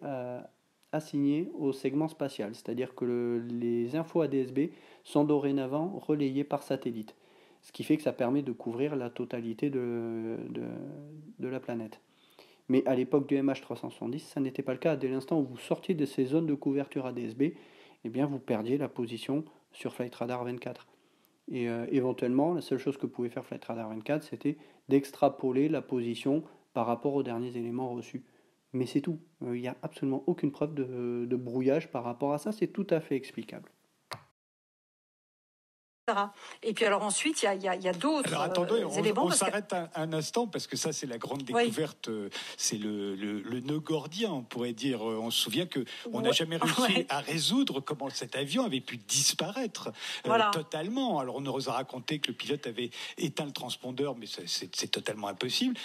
assignées au segment spatial, c'est-à-dire que les infos ADS-B sont dorénavant relayées par satellite, ce qui fait que ça permet de couvrir la totalité de la planète. Mais à l'époque du MH370, ça n'était pas le cas. Dès l'instant où vous sortiez de ces zones de couverture ADS-B, eh bien, vous perdiez la position sur Flight Radar 24. Et éventuellement, la seule chose que pouvait faire Flight Radar 24, c'était d'extrapoler la position par rapport aux derniers éléments reçus. Mais c'est tout. Il n'y a absolument aucune preuve de brouillage par rapport à ça. C'est tout à fait explicable. Et puis alors ensuite, il y a d'autres éléments. On s'arrête un instant, parce que ça, c'est la grande découverte. Oui. C'est le nœud gordien, on pourrait dire. On se souvient qu'on n'a jamais réussi à résoudre comment cet avion avait pu disparaître totalement. Alors on nous a raconté que le pilote avait éteint le transpondeur, mais c'est totalement impossible.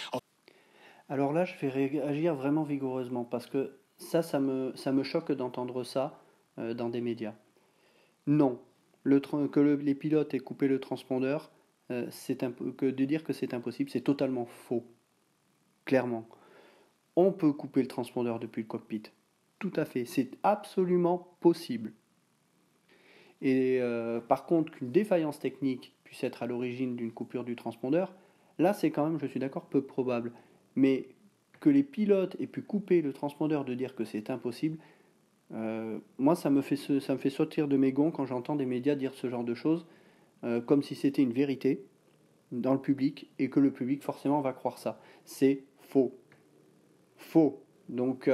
Alors là, je vais réagir vraiment vigoureusement, parce que ça me choque d'entendre ça dans des médias. Non. Que les pilotes aient coupé le transpondeur, que de dire que c'est impossible, c'est totalement faux. Clairement. On peut couper le transpondeur depuis le cockpit. Tout à fait. C'est absolument possible. Et par contre, qu'une défaillance technique puisse être à l'origine d'une coupure du transpondeur, là c'est quand même, je suis d'accord, peu probable. Mais que les pilotes aient pu couper le transpondeur, de dire que c'est impossible, moi ça me fait sortir de mes gonds quand j'entends des médias dire ce genre de choses, comme si c'était une vérité dans le public, et que le public forcément va croire ça. C'est faux. Faux. Donc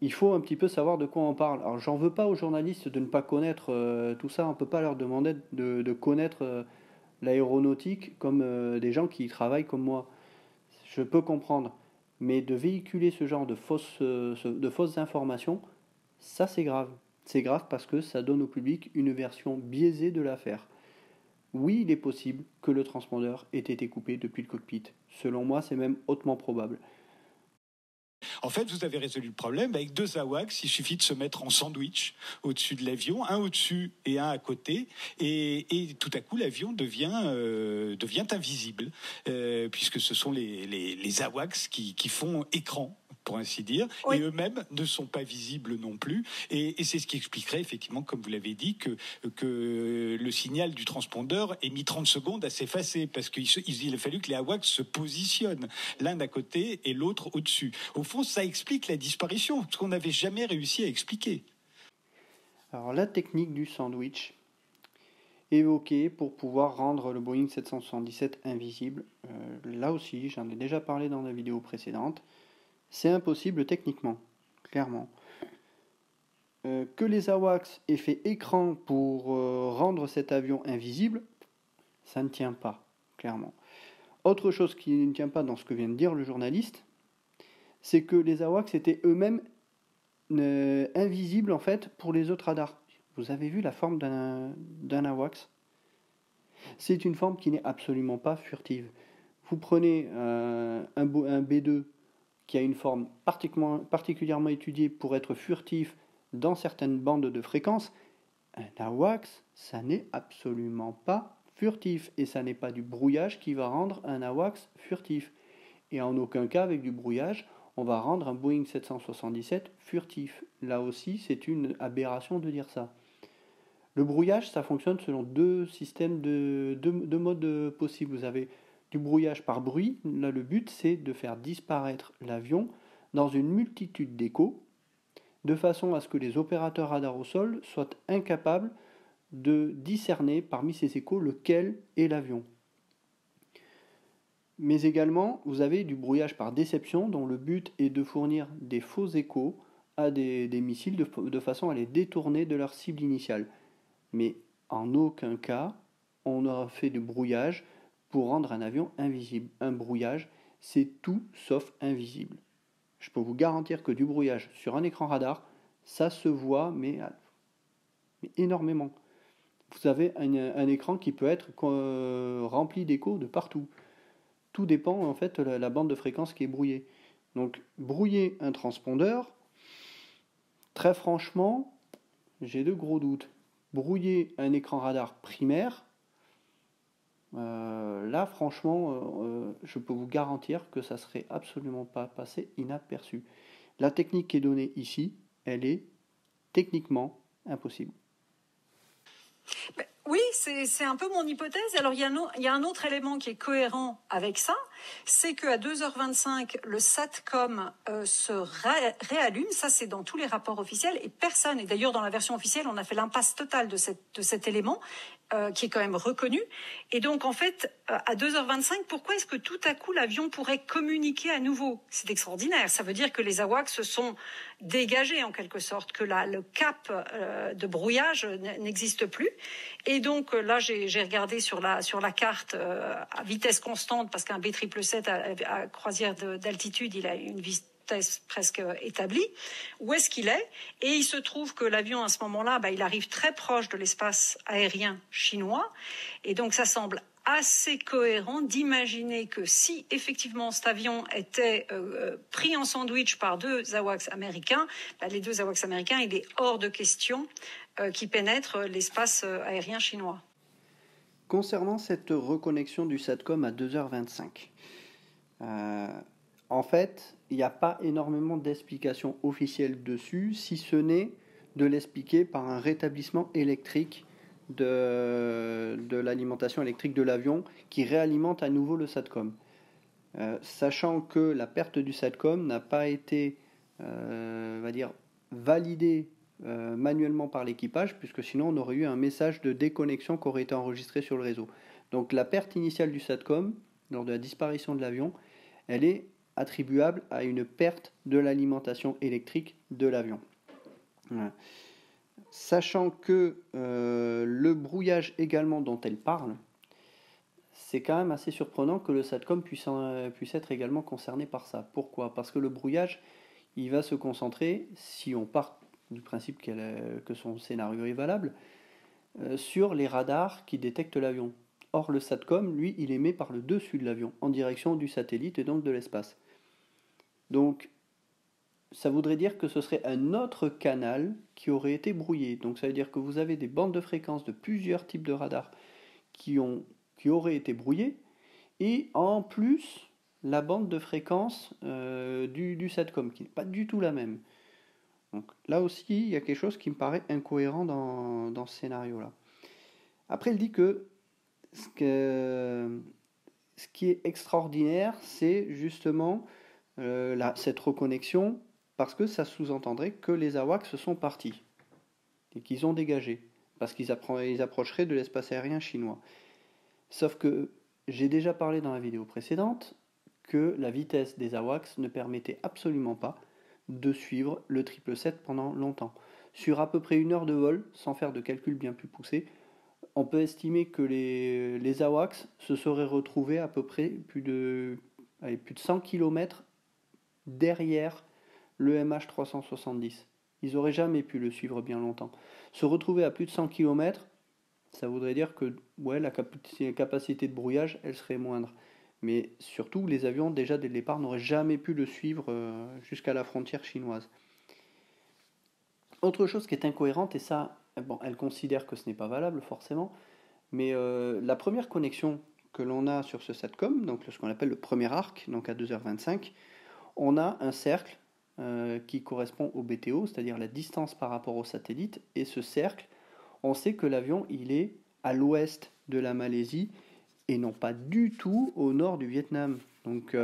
il faut un petit peu savoir de quoi on parle. Alors j'en veux pas aux journalistes de ne pas connaître tout ça, on ne peut pas leur demander de connaître l'aéronautique comme des gens qui travaillent comme moi. Je peux comprendre. Mais de véhiculer ce genre de fausses informations, ça c'est grave. C'est grave parce que ça donne au public une version biaisée de l'affaire. Oui, il est possible que le transpondeur ait été coupé depuis le cockpit. Selon moi, c'est même hautement probable. En fait, vous avez résolu le problème avec 2 AWACS. Il suffit de se mettre en sandwich au-dessus de l'avion, un au-dessus et un à côté, et tout à coup l'avion devient invisible, puisque ce sont les AWACS qui font écran, pour ainsi dire, oui. Et eux-mêmes ne sont pas visibles non plus. Et c'est ce qui expliquerait effectivement, comme vous l'avez dit, que le signal du transpondeur ait mis 30 secondes à s'effacer, parce qu'il a fallu que les AWACS se positionnent l'un à côté et l'autre au-dessus. Au fond, ça explique la disparition, ce qu'on n'avait jamais réussi à expliquer. Alors la technique du sandwich évoquée pour pouvoir rendre le Boeing 777 invisible, là aussi j'en ai déjà parlé dans la vidéo précédente, c'est impossible techniquement, clairement. Que les AWACS aient fait écran pour rendre cet avion invisible, ça ne tient pas, clairement. Autre chose qui ne tient pas dans ce que vient de dire le journaliste, c'est que les AWACS étaient eux-mêmes invisibles en fait pour les autres radars. Vous avez vu la forme d'un AWACS ? C'est une forme qui n'est absolument pas furtive. Vous prenez un B2 qui a une forme particulièrement étudiée pour être furtif dans certaines bandes de fréquences, un AWACS, ça n'est absolument pas furtif. Et ça n'est pas du brouillage qui va rendre un AWACS furtif. Et en aucun cas, avec du brouillage, on va rendre un Boeing 777 furtif. Là aussi, c'est une aberration de dire ça. Le brouillage, ça fonctionne selon 2 systèmes deux modes possibles. Vous avez du brouillage par bruit. Là, le but, c'est de faire disparaître l'avion dans une multitude d'échos, de façon à ce que les opérateurs radars au sol soient incapables de discerner parmi ces échos lequel est l'avion. Mais également, vous avez du brouillage par déception, dont le but est de fournir des faux échos à des missiles de façon à les détourner de leur cible initiale. Mais en aucun cas, on aura fait du brouillage pour rendre un avion invisible. Un brouillage, c'est tout sauf invisible. Je peux vous garantir que du brouillage sur un écran radar, ça se voit, mais énormément. Vous avez un écran qui peut être rempli d'échos de partout. Tout dépend en fait de la bande de fréquence qui est brouillée. Donc brouiller un transpondeur, très franchement, j'ai de gros doutes. Brouiller un écran radar primaire, là franchement, je peux vous garantir que ça ne serait absolument pas passé inaperçu. La technique qui est donnée ici, elle est techniquement impossible. Oui, c'est un peu mon hypothèse. Alors, il y a un autre élément qui est cohérent avec ça, c'est qu'à 2h25, le SATCOM se réallume. Ça, c'est dans tous les rapports officiels et personne, et d'ailleurs dans la version officielle, on a fait l'impasse totale de cet élément qui est quand même reconnu. Et donc, en fait, à 2h25, pourquoi est-ce que tout à coup l'avion pourrait communiquer à nouveau ? C'est extraordinaire. Ça veut dire que les AWACS se sont dégagés en quelque sorte, que le cap de brouillage n'existe plus. Et donc là, j'ai regardé sur la carte à vitesse constante, parce qu'un B777 à croisière d'altitude, il a une vitesse presque établie. Où est-ce qu'il est ? Et il se trouve que l'avion, à ce moment-là, il arrive très proche de l'espace aérien chinois. Et donc ça semble assez cohérent d'imaginer que si effectivement cet avion était pris en sandwich par 2 AWACS américains, les 2 AWACS américains, il est hors de question qui pénètrent l'espace aérien chinois. Concernant cette reconnexion du SATCOM à 2h25, en fait, il n'y a pas énormément d'explications officielles dessus, si ce n'est de l'expliquer par un rétablissement électrique de l'alimentation électrique de l'avion qui réalimente à nouveau le SATCOM. Sachant que la perte du SATCOM n'a pas été on va dire, validée manuellement par l'équipage, puisque sinon on aurait eu un message de déconnexion qui aurait été enregistré sur le réseau. Donc la perte initiale du SATCOM, lors de la disparition de l'avion, elle est attribuable à une perte de l'alimentation électrique de l'avion. Voilà. Sachant que le brouillage également dont elle parle, c'est quand même assez surprenant que le SATCOM puisse être également concerné par ça. Pourquoi ? Parce que le brouillage, il va se concentrer, si on part du principe que son scénario est valable, sur les radars qui détectent l'avion. Or, le SATCOM, lui, il émet par le dessus de l'avion, en direction du satellite et donc de l'espace. Donc, ça voudrait dire que ce serait un autre canal qui aurait été brouillé. Donc, ça veut dire que vous avez des bandes de fréquences de plusieurs types de radars qui auraient été brouillées, et en plus, la bande de fréquence du SATCOM, qui n'est pas du tout la même. Donc, là aussi, il y a quelque chose qui me paraît incohérent dans ce scénario-là. Après, il dit que ce qui est extraordinaire, c'est justement cette reconnexion, parce que ça sous-entendrait que les AWACS se sont partis et qu'ils ont dégagé, parce qu'ils approcheraient de l'espace aérien chinois. Sauf que j'ai déjà parlé dans la vidéo précédente que la vitesse des AWACS ne permettait absolument pas de suivre le 777 pendant longtemps. Sur à peu près 1 heure de vol, sans faire de calcul bien plus poussé, on peut estimer que les AWACS se seraient retrouvés à peu près plus de 100 km derrière le MH370. Ils n'auraient jamais pu le suivre bien longtemps. Se retrouver à plus de 100 km, ça voudrait dire que la capacité de brouillage, elle serait moindre. Mais surtout, les avions, déjà dès le départ, n'auraient jamais pu le suivre jusqu'à la frontière chinoise. Autre chose qui est incohérente, et ça, elle considère que ce n'est pas valable forcément, mais la première connexion que l'on a sur ce SATCOM, donc ce qu'on appelle le premier arc, donc à 2h25, on a un cercle qui correspond au BTO, c'est-à-dire la distance par rapport au satellite, et ce cercle, on sait que l'avion, il est à l'ouest de la Malaisie, et non pas du tout au nord du Vietnam. Donc,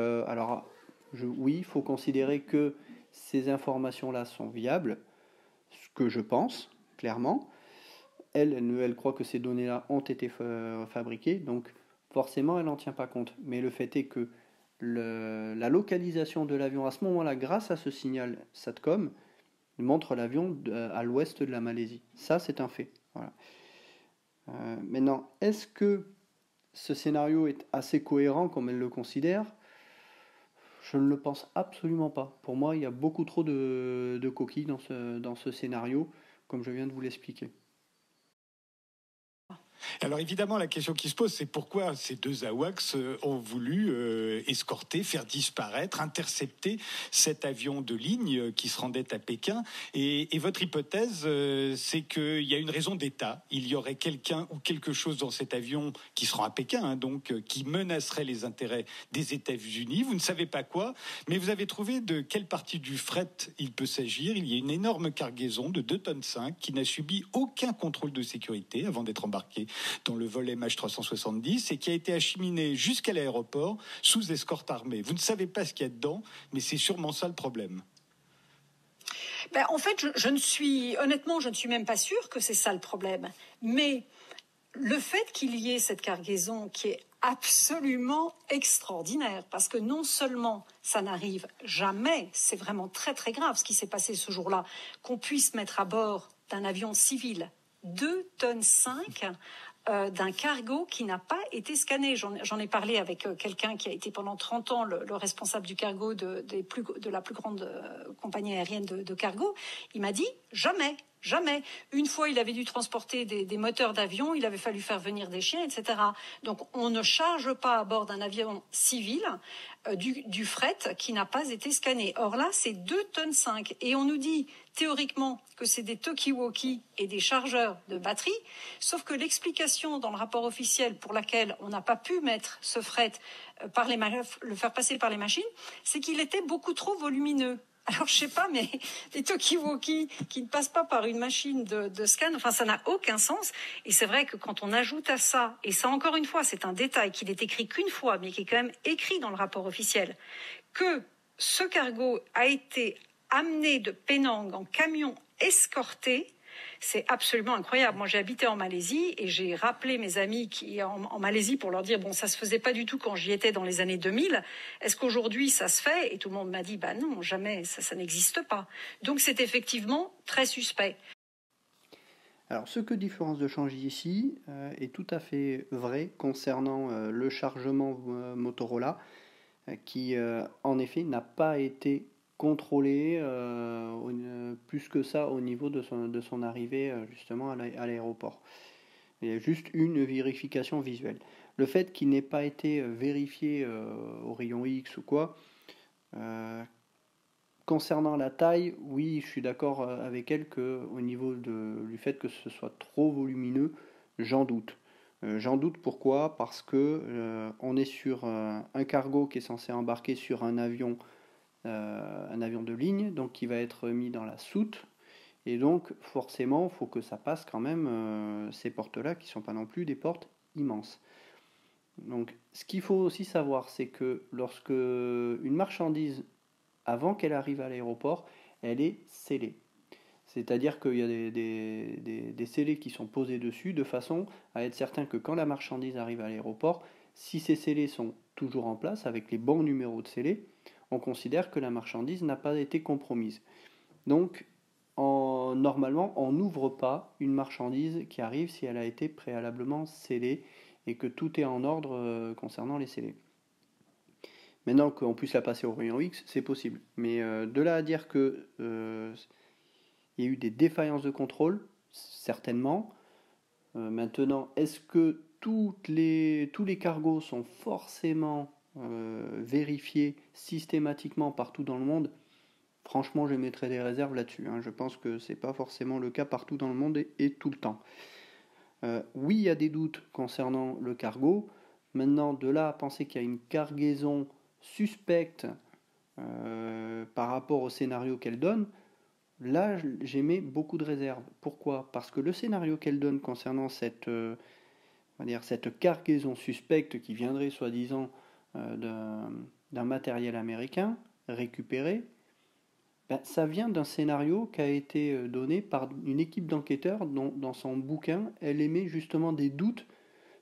oui, il faut considérer que ces informations-là sont viables, ce que je pense, clairement. Elle croit que ces données-là ont été fabriquées, donc forcément, elle n'en tient pas compte. Mais le fait est que la localisation de l'avion à ce moment-là, grâce à ce signal SATCOM, montre l'avion à l'ouest de la Malaisie. Ça, c'est un fait. Voilà. Maintenant, est-ce que ce scénario est assez cohérent comme elle le considère ? Je ne le pense absolument pas. Pour moi, il y a beaucoup trop de coquilles dans ce scénario, comme je viens de vous l'expliquer. Alors évidemment, la question qui se pose, c'est pourquoi ces deux AWACS ont voulu escorter, faire disparaître, intercepter cet avion de ligne qui se rendait à Pékin. Et votre hypothèse, c'est qu'il y a une raison d'État. Il y aurait quelqu'un ou quelque chose dans cet avion qui se rend à Pékin, donc qui menacerait les intérêts des États-Unis. Vous ne savez pas quoi, mais vous avez trouvé de quelle partie du fret il peut s'agir. Il y a une énorme cargaison de 2,5 tonnes qui n'a subi aucun contrôle de sécurité avant d'être embarquée dans le vol MH370 et qui a été acheminé jusqu'à l'aéroport sous escorte armée. Vous ne savez pas ce qu'il y a dedans, mais c'est sûrement ça le problème. En fait, je ne suis même pas sûre que c'est ça le problème. Mais le fait qu'il y ait cette cargaison qui est absolument extraordinaire, parce que non seulement ça n'arrive jamais, c'est vraiment très très grave ce qui s'est passé ce jour-là, qu'on puisse mettre à bord d'un avion civil 2,5 tonnes d'un cargo qui n'a pas été scanné. J'en ai parlé avec quelqu'un qui a été pendant 30 ans le responsable du cargo de la plus grande compagnie aérienne de cargo. Il m'a dit jamais. Une fois, il avait dû transporter des moteurs d'avion, il avait fallu faire venir des chiens, etc. Donc, on ne charge pas à bord d'un avion civil du fret qui n'a pas été scanné. Or là, c'est 2,5 tonnes. Et on nous dit, théoriquement, que c'est des talkie-walkie et des chargeurs de batterie, sauf que l'explication dans le rapport officiel pour laquelle on n'a pas pu mettre ce fret, le faire passer par les machines, c'est qu'il était beaucoup trop volumineux. Alors, je sais pas, mais les talkie-walkie qui ne passent pas par une machine de scan, enfin, ça n'a aucun sens. Et c'est vrai que quand on ajoute à ça, et ça, encore une fois, c'est un détail qui n'est écrit qu'une fois, mais qui est quand même écrit dans le rapport officiel, que ce cargo a été amené de Penang en camion escorté, c'est absolument incroyable. Moi, j'ai habité en Malaisie et j'ai rappelé mes amis qui en Malaisie pour leur dire, bon, ça se faisait pas du tout quand j'y étais dans les années 2000. Est-ce qu'aujourd'hui, ça se fait? Et tout le monde m'a dit, bah non, jamais, ça n'existe pas. Donc, c'est effectivement très suspect. Alors, ce que dit Florence de Changy ici est tout à fait vrai concernant le chargement Motorola, qui, en effet, n'a pas été contrôlé plus que ça au niveau de son arrivée justement à l'aéroport. Il y a juste une vérification visuelle. Le fait qu'il n'ait pas été vérifié au rayon X ou quoi, concernant la taille, oui, je suis d'accord avec elle qu'au niveau du fait que ce soit trop volumineux, j'en doute. J'en doute pourquoi? Parce que on est sur un cargo qui est censé embarquer sur un avion de ligne, donc qui va être mis dans la soute, et donc forcément il faut que ça passe quand même ces portes-là qui ne sont pas non plus des portes immenses. Donc ce qu'il faut aussi savoir, c'est que lorsque une marchandise, avant qu'elle arrive à l'aéroport, elle est scellée. C'est-à-dire qu'il y a des scellés qui sont posés dessus de façon à être certain que quand la marchandise arrive à l'aéroport, si ces scellés sont toujours en place avec les bons numéros de scellés, on considère que la marchandise n'a pas été compromise. Donc, normalement, on n'ouvre pas une marchandise qui arrive si elle a été préalablement scellée et que tout est en ordre concernant les scellés. Maintenant qu'on puisse la passer au rayon X, c'est possible. Mais de là à dire que il y a eu des défaillances de contrôle, certainement. Maintenant, est-ce que tous les cargos sont forcément vérifiés systématiquement partout dans le monde? Franchement, je mettrais des réserves là-dessus. Je pense que c'est pas forcément le cas partout dans le monde et tout le temps. Oui, il y a des doutes concernant le cargo. Maintenant, de là à penser qu'il y a une cargaison suspecte par rapport au scénario qu'elle donne, là, j'émets beaucoup de réserves. Pourquoi? Parce que le scénario qu'elle donne concernant cette cargaison suspecte qui viendrait soi-disant d'un matériel américain récupéré, ça vient d'un scénario qui a été donné par une équipe d'enquêteurs dont, dans son bouquin, elle émet justement des doutes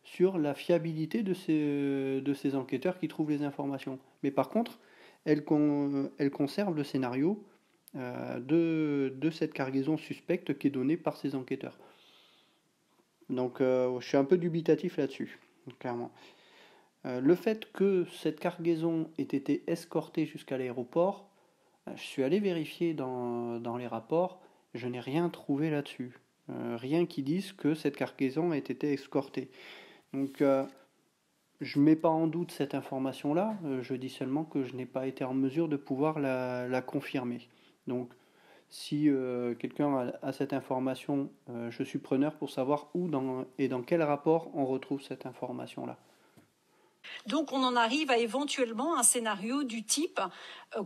sur la fiabilité de ces enquêteurs qui trouvent les informations. Mais par contre, elle conserve le scénario de cette cargaison suspecte qui est donnée par ces enquêteurs. Donc je suis un peu dubitatif là-dessus, clairement. Le fait que cette cargaison ait été escortée jusqu'à l'aéroport, je suis allé vérifier dans les rapports, je n'ai rien trouvé là-dessus. Rien qui dise que cette cargaison ait été escortée. Donc je ne mets pas en doute cette information-là, je dis seulement que je n'ai pas été en mesure de pouvoir la confirmer. Donc si quelqu'un a cette information, je suis preneur pour savoir où et dans quel rapport on retrouve cette information-là. Donc on en arrive à éventuellement un scénario du type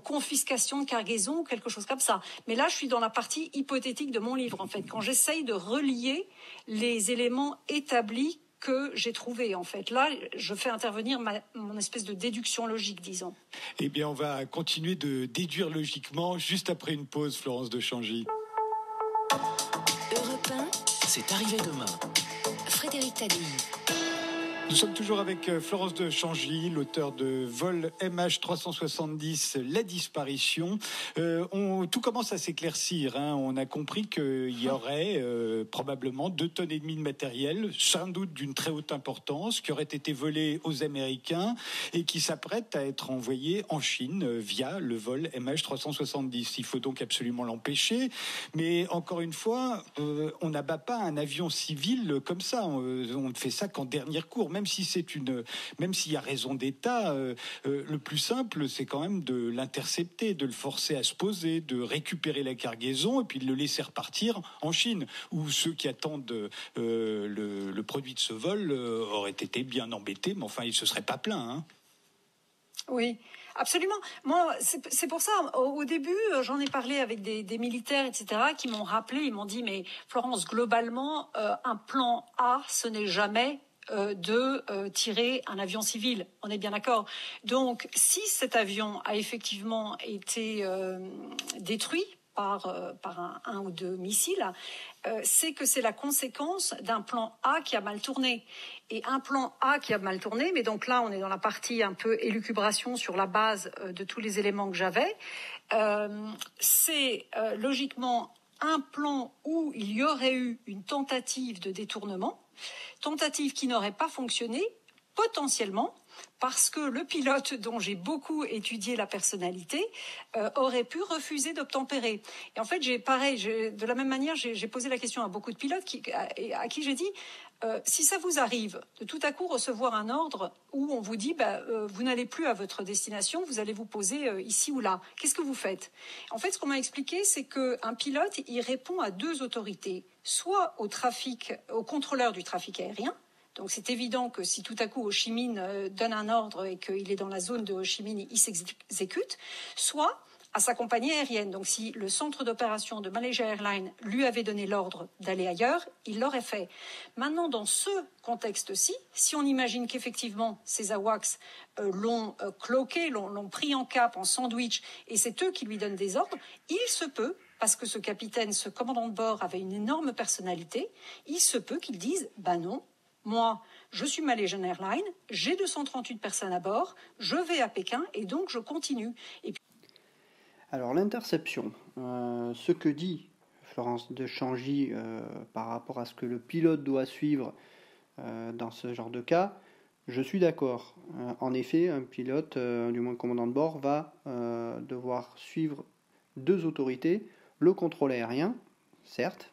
confiscation de cargaison ou quelque chose comme ça. Mais là, je suis dans la partie hypothétique de mon livre, en fait, quand j'essaye de relier les éléments établis que j'ai trouvés, en fait. Là, je fais intervenir mon espèce de déduction logique, disons. Eh bien, on va continuer de déduire logiquement juste après une pause, Florence de Changy. Europe 1, C'est arrivé demain. Frédéric Tadei. Nous sommes toujours avec Florence de Changy, l'auteur de Vol MH370, La disparition. Tout commence à s'éclaircir. On a compris qu'il y aurait probablement 2,5 tonnes de matériel, sans doute d'une très haute importance, qui aurait été volé aux Américains et qui s'apprête à être envoyé en Chine via le vol MH370. Il faut donc absolument l'empêcher. Mais encore une fois, on n'abat pas un avion civil comme ça. On ne fait ça qu'en dernier recours. Même s'il y a raison d'État, le plus simple, c'est quand même de l'intercepter, de le forcer à se poser, de récupérer la cargaison et puis de le laisser repartir en Chine, où ceux qui attendent le produit de ce vol auraient été bien embêtés, mais enfin, ils ne se seraient pas plaints. Oui. Absolument. Moi, c'est pour ça, au début, j'en ai parlé avec des militaires, etc., qui m'ont rappelé, ils m'ont dit, mais Florence, globalement, un plan A, ce n'est jamais de tirer un avion civil. On est bien d'accord. Donc, si cet avion a effectivement été détruit par un ou deux missiles, c'est que c'est la conséquence d'un plan A qui a mal tourné. Et un plan A qui a mal tourné, mais donc là on est dans la partie un peu élucubration sur la base de tous les éléments que j'avais, c'est logiquement un plan où il y aurait eu une tentative de détournement, tentative qui n'aurait pas fonctionné, potentiellement, parce que le pilote, dont j'ai beaucoup étudié la personnalité, aurait pu refuser d'obtempérer. Et en fait, de la même manière, j'ai posé la question à beaucoup de pilotes à qui j'ai dit, si ça vous arrive de tout à coup recevoir un ordre où on vous dit, vous n'allez plus à votre destination, vous allez vous poser ici ou là, qu'est-ce que vous faites? En fait, ce qu'on m'a expliqué, c'est qu'un pilote, il répond à deux autorités, soit au contrôleur du trafic aérien. Donc c'est évident que si tout à coup Ho Chi Minh donne un ordre et qu'il est dans la zone de Ho Chi Minh, il s'exécute, soit à sa compagnie aérienne. Donc si le centre d'opération de Malaysia Airlines lui avait donné l'ordre d'aller ailleurs, il l'aurait fait. Maintenant, dans ce contexte-ci, si on imagine qu'effectivement ces AWACS l'ont cloqué, l'ont pris en cap, en sandwich, et c'est eux qui lui donnent des ordres, il se peut, parce que ce capitaine, ce commandant de bord avait une énorme personnalité, il se peut qu'il dise « non ». Moi, je suis Malaysian Airlines, j'ai 238 personnes à bord, je vais à Pékin et donc je continue. Alors l'interception, ce que dit Florence de Changy par rapport à ce que le pilote doit suivre dans ce genre de cas, je suis d'accord. En effet, un pilote, du moins le commandant de bord, va devoir suivre deux autorités, le contrôle aérien, certes,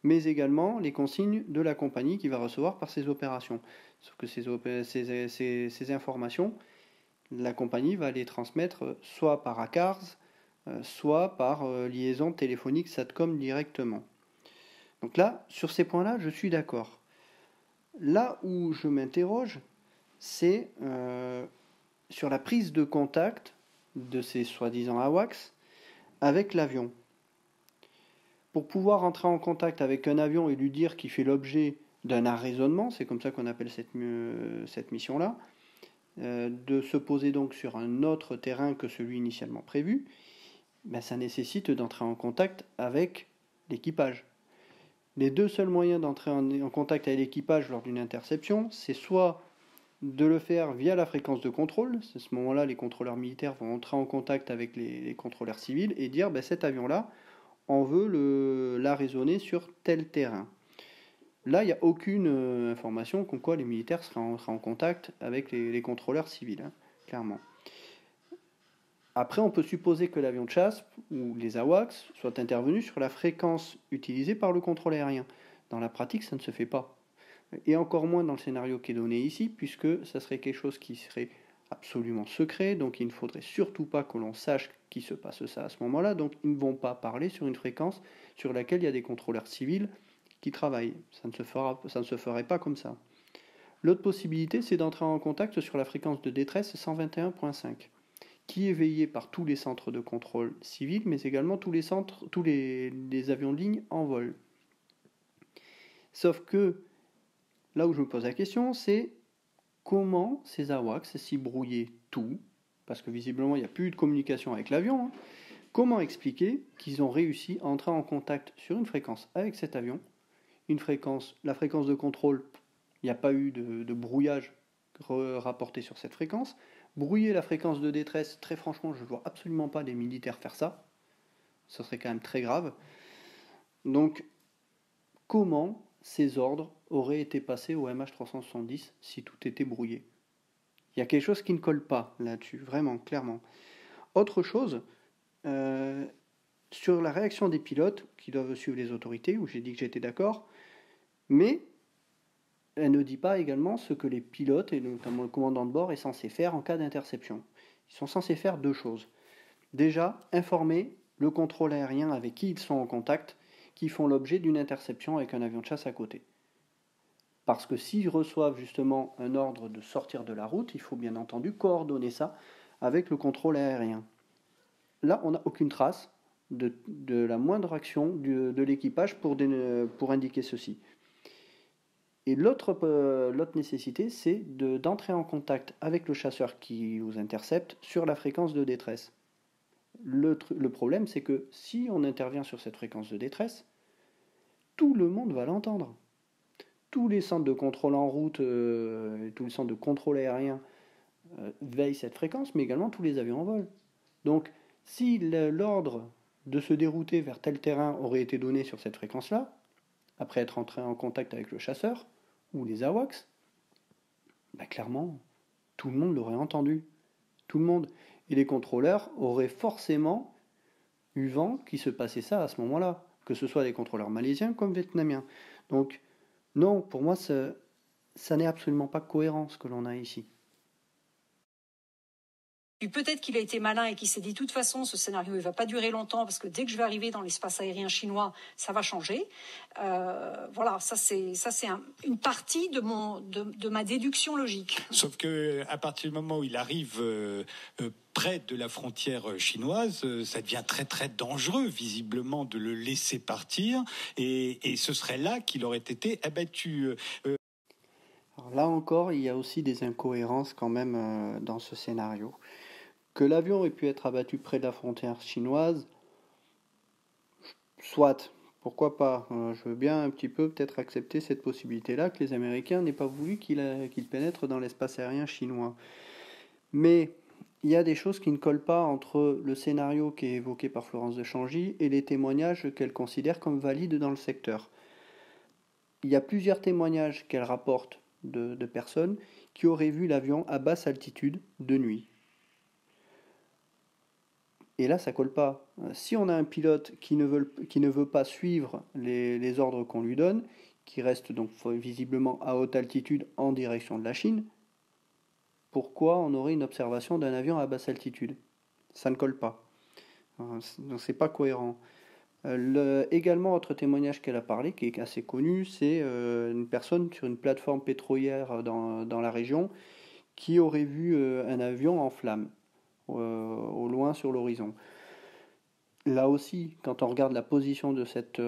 mais également les consignes de la compagnie qui va recevoir par ces opérations. Sauf que ces informations, la compagnie va les transmettre soit par ACARS, soit par liaison téléphonique SATCOM directement. Donc là, sur ces points-là, je suis d'accord. Là où je m'interroge, c'est sur la prise de contact de ces soi-disant AWACS avec l'avion. Pour pouvoir entrer en contact avec un avion et lui dire qu'il fait l'objet d'un arraisonnement, c'est comme ça qu'on appelle cette mission-là, de se poser donc sur un autre terrain que celui initialement prévu, ça nécessite d'entrer en contact avec l'équipage. Les deux seuls moyens d'entrer en contact avec l'équipage lors d'une interception, c'est soit de le faire via la fréquence de contrôle, à ce moment-là les contrôleurs militaires vont entrer en contact avec les contrôleurs civils et dire cet avion-là, on veut l'arraisonner sur tel terrain. Là, il n'y a aucune information comme quoi les militaires seraient en contact avec les contrôleurs civils, clairement. Après, on peut supposer que l'avion de chasse ou les AWACS soient intervenus sur la fréquence utilisée par le contrôle aérien. Dans la pratique, ça ne se fait pas. Et encore moins dans le scénario qui est donné ici, puisque ça serait quelque chose qui serait absolument secret, donc il ne faudrait surtout pas que l'on sache qu'il se passe ça à ce moment-là, donc ils ne vont pas parler sur une fréquence sur laquelle il y a des contrôleurs civils qui travaillent. Ça ne se ferait pas comme ça. L'autre possibilité, c'est d'entrer en contact sur la fréquence de détresse 121.5, qui est veillée par tous les centres de contrôle civils, mais également tous les avions de ligne en vol. Sauf que, là où je me pose la question, c'est comment ces AWACS, s'y brouillaient tout, parce que visiblement il n'y a plus eu de communication avec l'avion, comment expliquer qu'ils ont réussi à entrer en contact sur une fréquence avec cet avion, la fréquence de contrôle, il n'y a pas eu de brouillage rapporté sur cette fréquence, brouiller la fréquence de détresse, très franchement je ne vois absolument pas des militaires faire ça, ce serait quand même très grave. Donc comment ces ordres auraient été passés au MH370 si tout était brouillé? Il y a quelque chose qui ne colle pas là-dessus, vraiment, clairement. Autre chose, sur la réaction des pilotes qui doivent suivre les autorités, où j'ai dit que j'étais d'accord, mais elle ne dit pas également ce que les pilotes, et notamment le commandant de bord, est censé faire en cas d'interception. Ils sont censés faire deux choses. Déjà, informer le contrôle aérien avec qui ils sont en contact, qui font l'objet d'une interception avec un avion de chasse à côté. Parce que s'ils reçoivent justement un ordre de sortir de la route, il faut bien entendu coordonner ça avec le contrôle aérien. Là, on n'a aucune trace de la moindre action de l'équipage pour indiquer ceci. Et l'autre nécessité, c'est d'entrer en contact avec le chasseur qui vous intercepte sur la fréquence de détresse. Le problème, c'est que si on intervient sur cette fréquence de détresse, tout le monde va l'entendre. Tous les centres de contrôle en route, tous les centres de contrôle aérien veillent cette fréquence, mais également tous les avions en vol. Donc, si l'ordre de se dérouter vers tel terrain aurait été donné sur cette fréquence-là, après être entré en contact avec le chasseur ou les AWACS, clairement, tout le monde l'aurait entendu. Tout le monde. Et les contrôleurs auraient forcément eu vent qu'il se passait ça à ce moment-là, que ce soit des contrôleurs malaisiens comme vietnamiens. Donc, non, pour moi, ça n'est absolument pas cohérent ce que l'on a ici. Puis peut-être qu'il a été malin et qu'il s'est dit, de toute façon, ce scénario ne va pas durer longtemps parce que dès que je vais arriver dans l'espace aérien chinois, ça va changer. Voilà, ça c'est une partie de ma déduction logique. Sauf qu'à partir du moment où il arrive près de la frontière chinoise, ça devient très très dangereux, visiblement, de le laisser partir. Et ce serait là qu'il aurait été abattu. Alors là encore, il y a aussi des incohérences quand même dans ce scénario. Que l'avion ait pu être abattu près de la frontière chinoise, soit, pourquoi pas. Je veux bien un petit peu peut-être accepter cette possibilité-là, que les Américains n'aient pas voulu qu'il pénètre dans l'espace aérien chinois. Mais il y a des choses qui ne collent pas entre le scénario qui est évoqué par Florence de Changy et les témoignages qu'elle considère comme valides dans le secteur. Il y a plusieurs témoignages qu'elle rapporte de personnes qui auraient vu l'avion à basse altitude de nuit. Et là, ça colle pas. Si on a un pilote qui ne veut pas suivre les ordres qu'on lui donne, qui reste donc visiblement à haute altitude en direction de la Chine, pourquoi on aurait une observation d'un avion à basse altitude? Ça ne colle pas. Donc c'est pas cohérent. Également, autre témoignage qu'elle a parlé, qui est assez connu, c'est une personne sur une plateforme pétrolière dans la région qui aurait vu un avion en flammes au loin sur l'horizon. Là aussi, quand on regarde la position de cette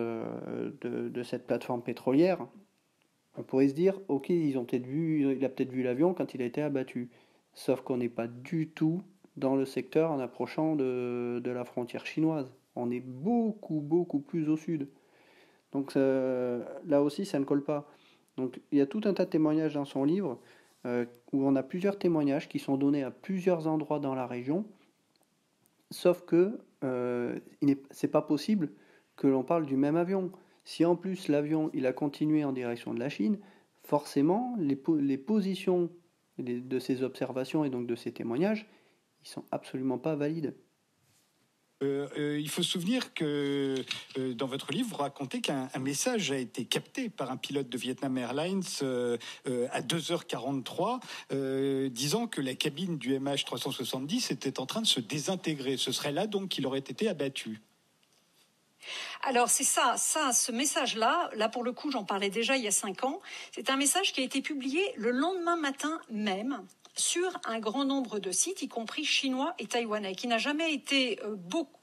plateforme pétrolière, on pourrait se dire, ok, il a peut-être vu l'avion quand il a été abattu. Sauf qu'on n'est pas du tout dans le secteur en approchant de la frontière chinoise. On est beaucoup, beaucoup plus au sud. Donc là aussi, ça ne colle pas. Donc il y a tout un tas de témoignages dans son livre où on a plusieurs témoignages qui sont donnés à plusieurs endroits dans la région. Sauf que c'est pas possible que l'on parle du même avion. Si en plus l'avion il a continué en direction de la Chine, forcément les positions de ces observations et donc de ces témoignages, ils sont absolument pas valides. Il faut se souvenir que dans votre livre, vous racontez qu'un message a été capté par un pilote de Vietnam Airlines à 2h43, disant que la cabine du MH370 était en train de se désintégrer. Ce serait là donc qu'il aurait été abattu. Alors c'est ça, ce message-là, là pour le coup j'en parlais déjà il y a 5 ans, c'est un message qui a été publié le lendemain matin même sur un grand nombre de sites, y compris chinois et taïwanais, qui n'a jamais été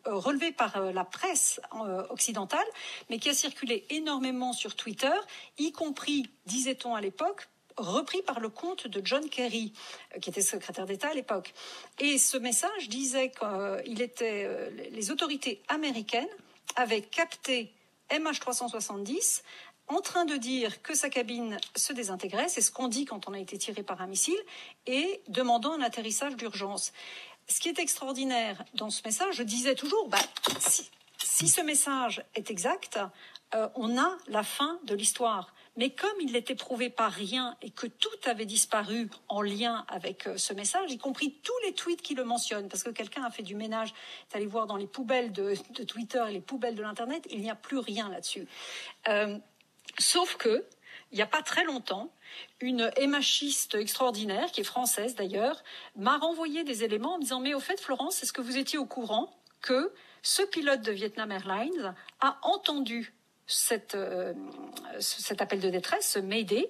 relevé par la presse occidentale, mais qui a circulé énormément sur Twitter, y compris, disait-on à l'époque, repris par le compte de John Kerry, qui était secrétaire d'État à l'époque. Et ce message disait que les autorités américaines avaient capté MH370 en train de dire que sa cabine se désintégrait, c'est ce qu'on dit quand on a été tiré par un missile, et demandant un atterrissage d'urgence. Ce qui est extraordinaire dans ce message, je disais toujours, si ce message est exact, on a la fin de l'histoire. Mais comme il n'était prouvé par rien et que tout avait disparu en lien avec ce message, y compris tous les tweets qui le mentionnent, parce que quelqu'un a fait du ménage, est allé voir dans les poubelles de Twitter et les poubelles de l'Internet, il n'y a plus rien là-dessus. Sauf que, il n'y a pas très longtemps, une MHiste extraordinaire, qui est française d'ailleurs, m'a renvoyé des éléments en me disant « Mais au fait, Florence, est-ce que vous étiez au courant que ce pilote de Vietnam Airlines a entendu cet appel de détresse, ce Mayday.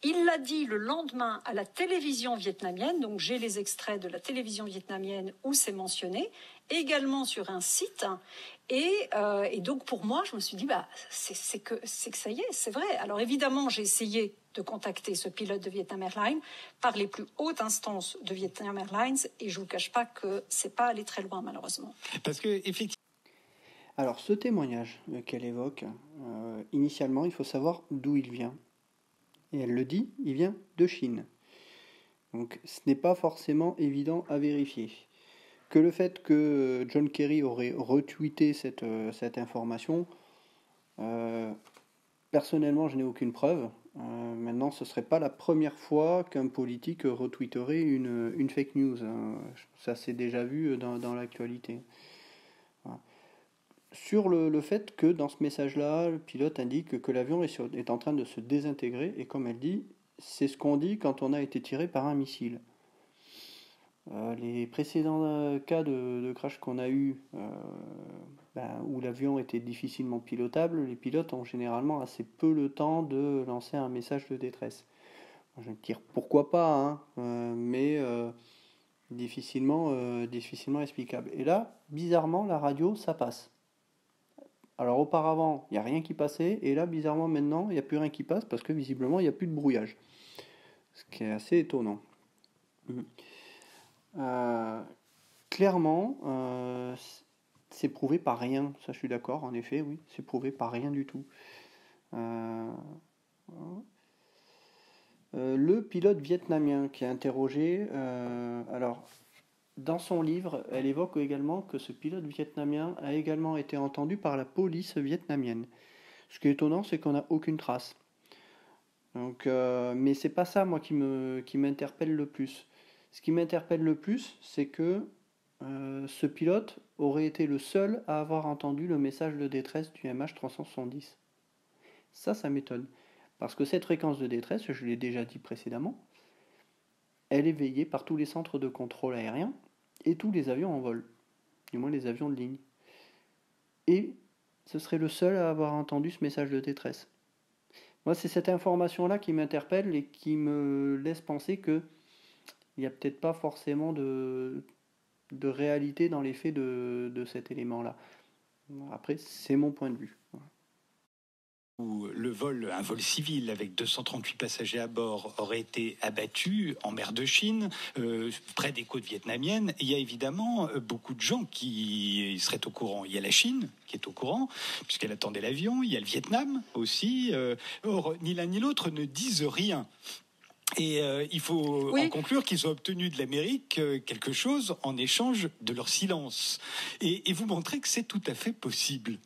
Il l'a dit le lendemain à la télévision vietnamienne, donc j'ai les extraits de la télévision vietnamienne où c'est mentionné, également sur un site. Et donc pour moi, je me suis dit, c'est que ça y est, c'est vrai. Alors évidemment, j'ai essayé de contacter ce pilote de Vietnam Airlines par les plus hautes instances de Vietnam Airlines, et je vous cache pas que c'est pas allé très loin malheureusement. Parce que effectivement. Alors, ce témoignage qu'elle évoque, initialement, il faut savoir d'où il vient. Et elle le dit, il vient de Chine. Donc, ce n'est pas forcément évident à vérifier. Que le fait que John Kerry aurait retweeté cette information, personnellement, je n'ai aucune preuve. Maintenant, ce ne serait pas la première fois qu'un politique retweeterait une fake news. Ça s'est déjà vu dans l'actualité. Voilà. Sur le fait que dans ce message-là, le pilote indique que l'avion est en train de se désintégrer, et comme elle dit, c'est ce qu'on dit quand on a été tiré par un missile. Les précédents cas de crash qu'on a eu, où l'avion était difficilement pilotable, les pilotes ont généralement assez peu le temps de lancer un message de détresse. Je vais me dire pourquoi pas, mais difficilement explicable. Et là, bizarrement, la radio, ça passe. Alors auparavant, il n'y a rien qui passait, et là, bizarrement, maintenant, il n'y a plus rien qui passe, parce que visiblement, il n'y a plus de brouillage. Ce qui est assez étonnant. Clairement, c'est prouvé par rien. Ça, je suis d'accord, en effet, oui, c'est prouvé par rien du tout. Le pilote vietnamien qui est interrogé, alors... Dans son livre, elle évoque également que ce pilote vietnamien a également été entendu par la police vietnamienne. Ce qui est étonnant, c'est qu'on n'a aucune trace. Donc, mais c'est pas ça, moi, qui m'interpelle le plus. Ce qui m'interpelle le plus, c'est que ce pilote aurait été le seul à avoir entendu le message de détresse du MH370. Ça m'étonne. Parce que cette fréquence de détresse, je l'ai déjà dit précédemment, elle est veillée par tous les centres de contrôle aérien et tous les avions en vol, du moins les avions de ligne. Et ce serait le seul à avoir entendu ce message de détresse. Moi, c'est cette information-là qui m'interpelle et qui me laisse penser qu'il n'y a peut-être pas forcément de réalité dans les faits de cet élément-là. Après, c'est mon point de vue. Où un vol civil avec 238 passagers à bord aurait été abattu en mer de Chine, près des côtes vietnamiennes. Il y a évidemment beaucoup de gens qui seraient au courant. Il y a la Chine qui est au courant, puisqu'elle attendait l'avion. Il y a le Vietnam aussi. Or, ni l'un ni l'autre ne disent rien. Et il faut en conclure qu'ils ont obtenu de l'Amérique quelque chose en échange de leur silence. Et vous montrez que c'est tout à fait possible.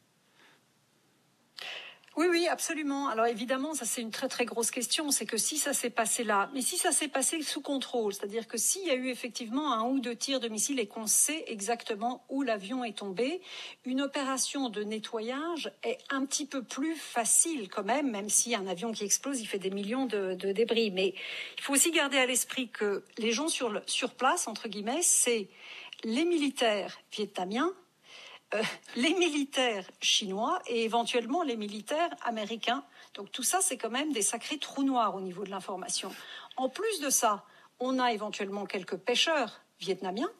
Oui, absolument. Alors évidemment, ça c'est une très très grosse question, c'est que si ça s'est passé là, mais si ça s'est passé sous contrôle, c'est-à-dire que s'il y a eu effectivement un ou deux tirs de missiles et qu'on sait exactement où l'avion est tombé, une opération de nettoyage est un petit peu plus facile quand même si un avion qui explose, il fait des millions de débris. Mais il faut aussi garder à l'esprit que les gens sur place, entre guillemets, c'est les militaires vietnamiens, les militaires chinois et éventuellement les militaires américains. Donc tout ça, c'est quand même des sacrés trous noirs au niveau de l'information. En plus de ça, on a éventuellement quelques pêcheurs vietnamiens.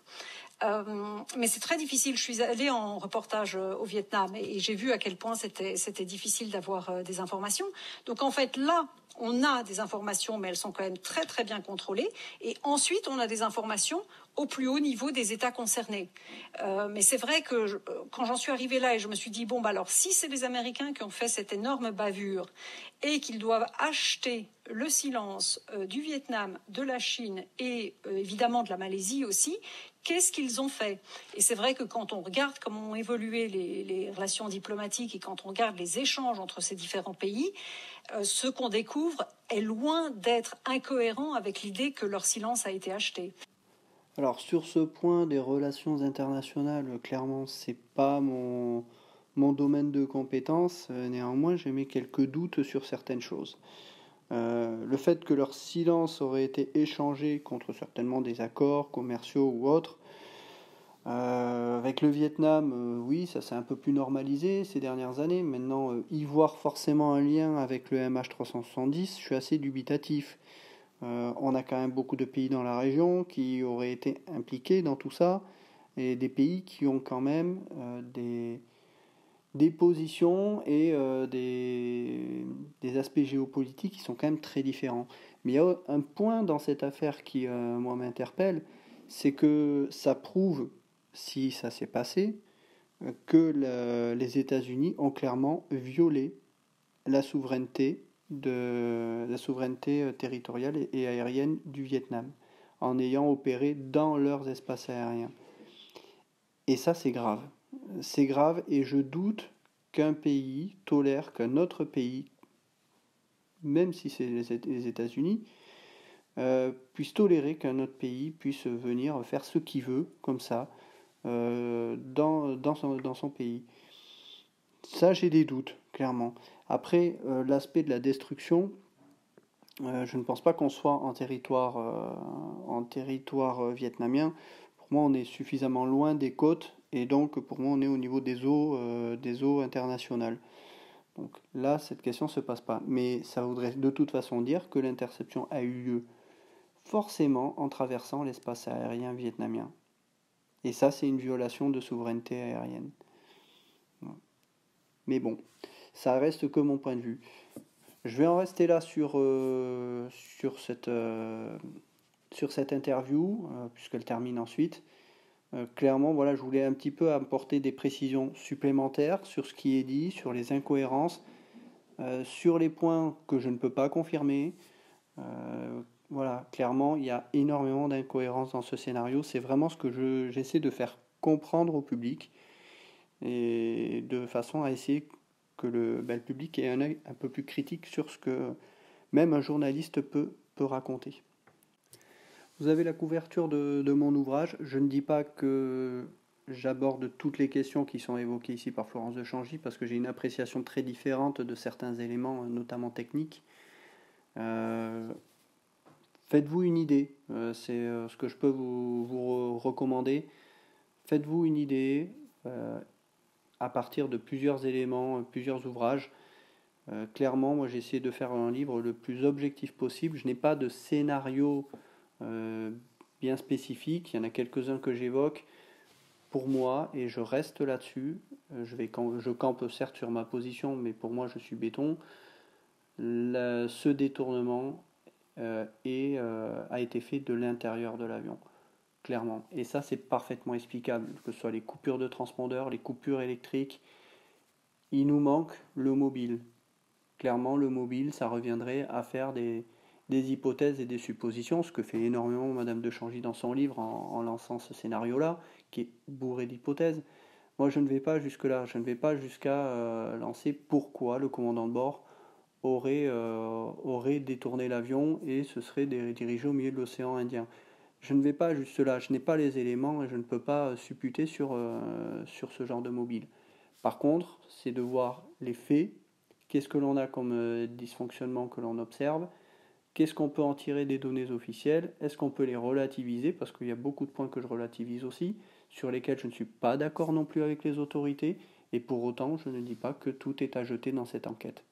Mais c'est très difficile. Je suis allée en reportage au Vietnam et j'ai vu à quel point c'était difficile d'avoir des informations. Donc en fait, là, on a des informations, mais elles sont quand même très très bien contrôlées. Et ensuite, on a des informations au plus haut niveau des États concernés. Mais c'est vrai que quand j'en suis arrivée là et je me suis dit, alors si c'est les Américains qui ont fait cette énorme bavure et qu'ils doivent acheter le silence du Vietnam, de la Chine et évidemment de la Malaisie aussi, qu'est-ce qu'ils ont fait? Et c'est vrai que quand on regarde comment ont évolué les relations diplomatiques et quand on regarde les échanges entre ces différents pays, ce qu'on découvre est loin d'être incohérent avec l'idée que leur silence a été acheté. Alors sur ce point des relations internationales, clairement c'est pas mon domaine de compétence, néanmoins j'ai mis quelques doutes sur certaines choses. Le fait que leur silence aurait été échangé contre certainement des accords commerciaux ou autres, Avec le Vietnam, oui, ça s'est un peu plus normalisé ces dernières années. Maintenant, y voir forcément un lien avec le MH370, je suis assez dubitatif. On a quand même beaucoup de pays dans la région qui auraient été impliqués dans tout ça, et des pays qui ont quand même des positions et des aspects géopolitiques qui sont quand même très différents. Mais il y a un point dans cette affaire qui, moi, m'interpelle, c'est que ça prouve, si ça s'est passé, que les États-Unis ont clairement violé la souveraineté territoriale et aérienne du Vietnam en ayant opéré dans leurs espaces aériens. Et ça, c'est grave. C'est grave et je doute qu'un pays tolère qu'un autre pays, même si c'est les États-Unis, puisse tolérer qu'un autre pays puisse venir faire ce qu'il veut, comme ça, dans son pays. Ça, j'ai des doutes, clairement. Après, l'aspect de la destruction, je ne pense pas qu'on soit en territoire vietnamien. Pour moi, on est suffisamment loin des côtes, et donc pour moi, on est au niveau des eaux internationales. Donc là, cette question ne se passe pas. Mais ça voudrait de toute façon dire que l'interception a eu lieu forcément en traversant l'espace aérien vietnamien. Et ça, c'est une violation de souveraineté aérienne. Mais bon, ça reste que mon point de vue. Je vais en rester là sur cette interview, puisqu'elle termine ensuite. Clairement, voilà, je voulais un petit peu apporter des précisions supplémentaires sur ce qui est dit, sur les incohérences, sur les points que je ne peux pas confirmer. Voilà, clairement, il y a énormément d'incohérences dans ce scénario. C'est vraiment ce que j'essaie de faire comprendre au public, et de façon à essayer que le public ait un œil un peu plus critique sur ce que même un journaliste peut raconter. Vous avez la couverture de mon ouvrage. Je ne dis pas que j'aborde toutes les questions qui sont évoquées ici par Florence de Changy, parce que j'ai une appréciation très différente de certains éléments, notamment techniques. Faites-vous une idée, c'est ce que je peux vous recommander. Faites-vous une idée à partir de plusieurs éléments, plusieurs ouvrages. Clairement, moi j'ai essayé de faire un livre le plus objectif possible. Je n'ai pas de scénario bien spécifique. Il y en a quelques-uns que j'évoque pour moi et je reste là-dessus. Je campe certes sur ma position, mais pour moi je suis béton. Ce détournement a été fait de l'intérieur de l'avion, clairement. Et ça, c'est parfaitement explicable, que ce soit les coupures de transpondeurs, les coupures électriques. Il nous manque le mobile. Clairement, le mobile, ça reviendrait à faire des hypothèses et des suppositions, ce que fait énormément Madame de Changy dans son livre en lançant ce scénario-là, qui est bourré d'hypothèses. Moi, je ne vais pas jusque-là. Je ne vais pas jusqu'à lancer pourquoi le commandant de bord aurait détourné l'avion et se serait dirigé au milieu de l'océan Indien. Je ne vais pas juste là, je n'ai pas les éléments et je ne peux pas supputer sur ce genre de mobile. Par contre, c'est de voir les faits, qu'est-ce que l'on a comme dysfonctionnement que l'on observe, qu'est-ce qu'on peut en tirer des données officielles, est-ce qu'on peut les relativiser, parce qu'il y a beaucoup de points que je relativise aussi, sur lesquels je ne suis pas d'accord non plus avec les autorités, et pour autant, je ne dis pas que tout est à jeter dans cette enquête.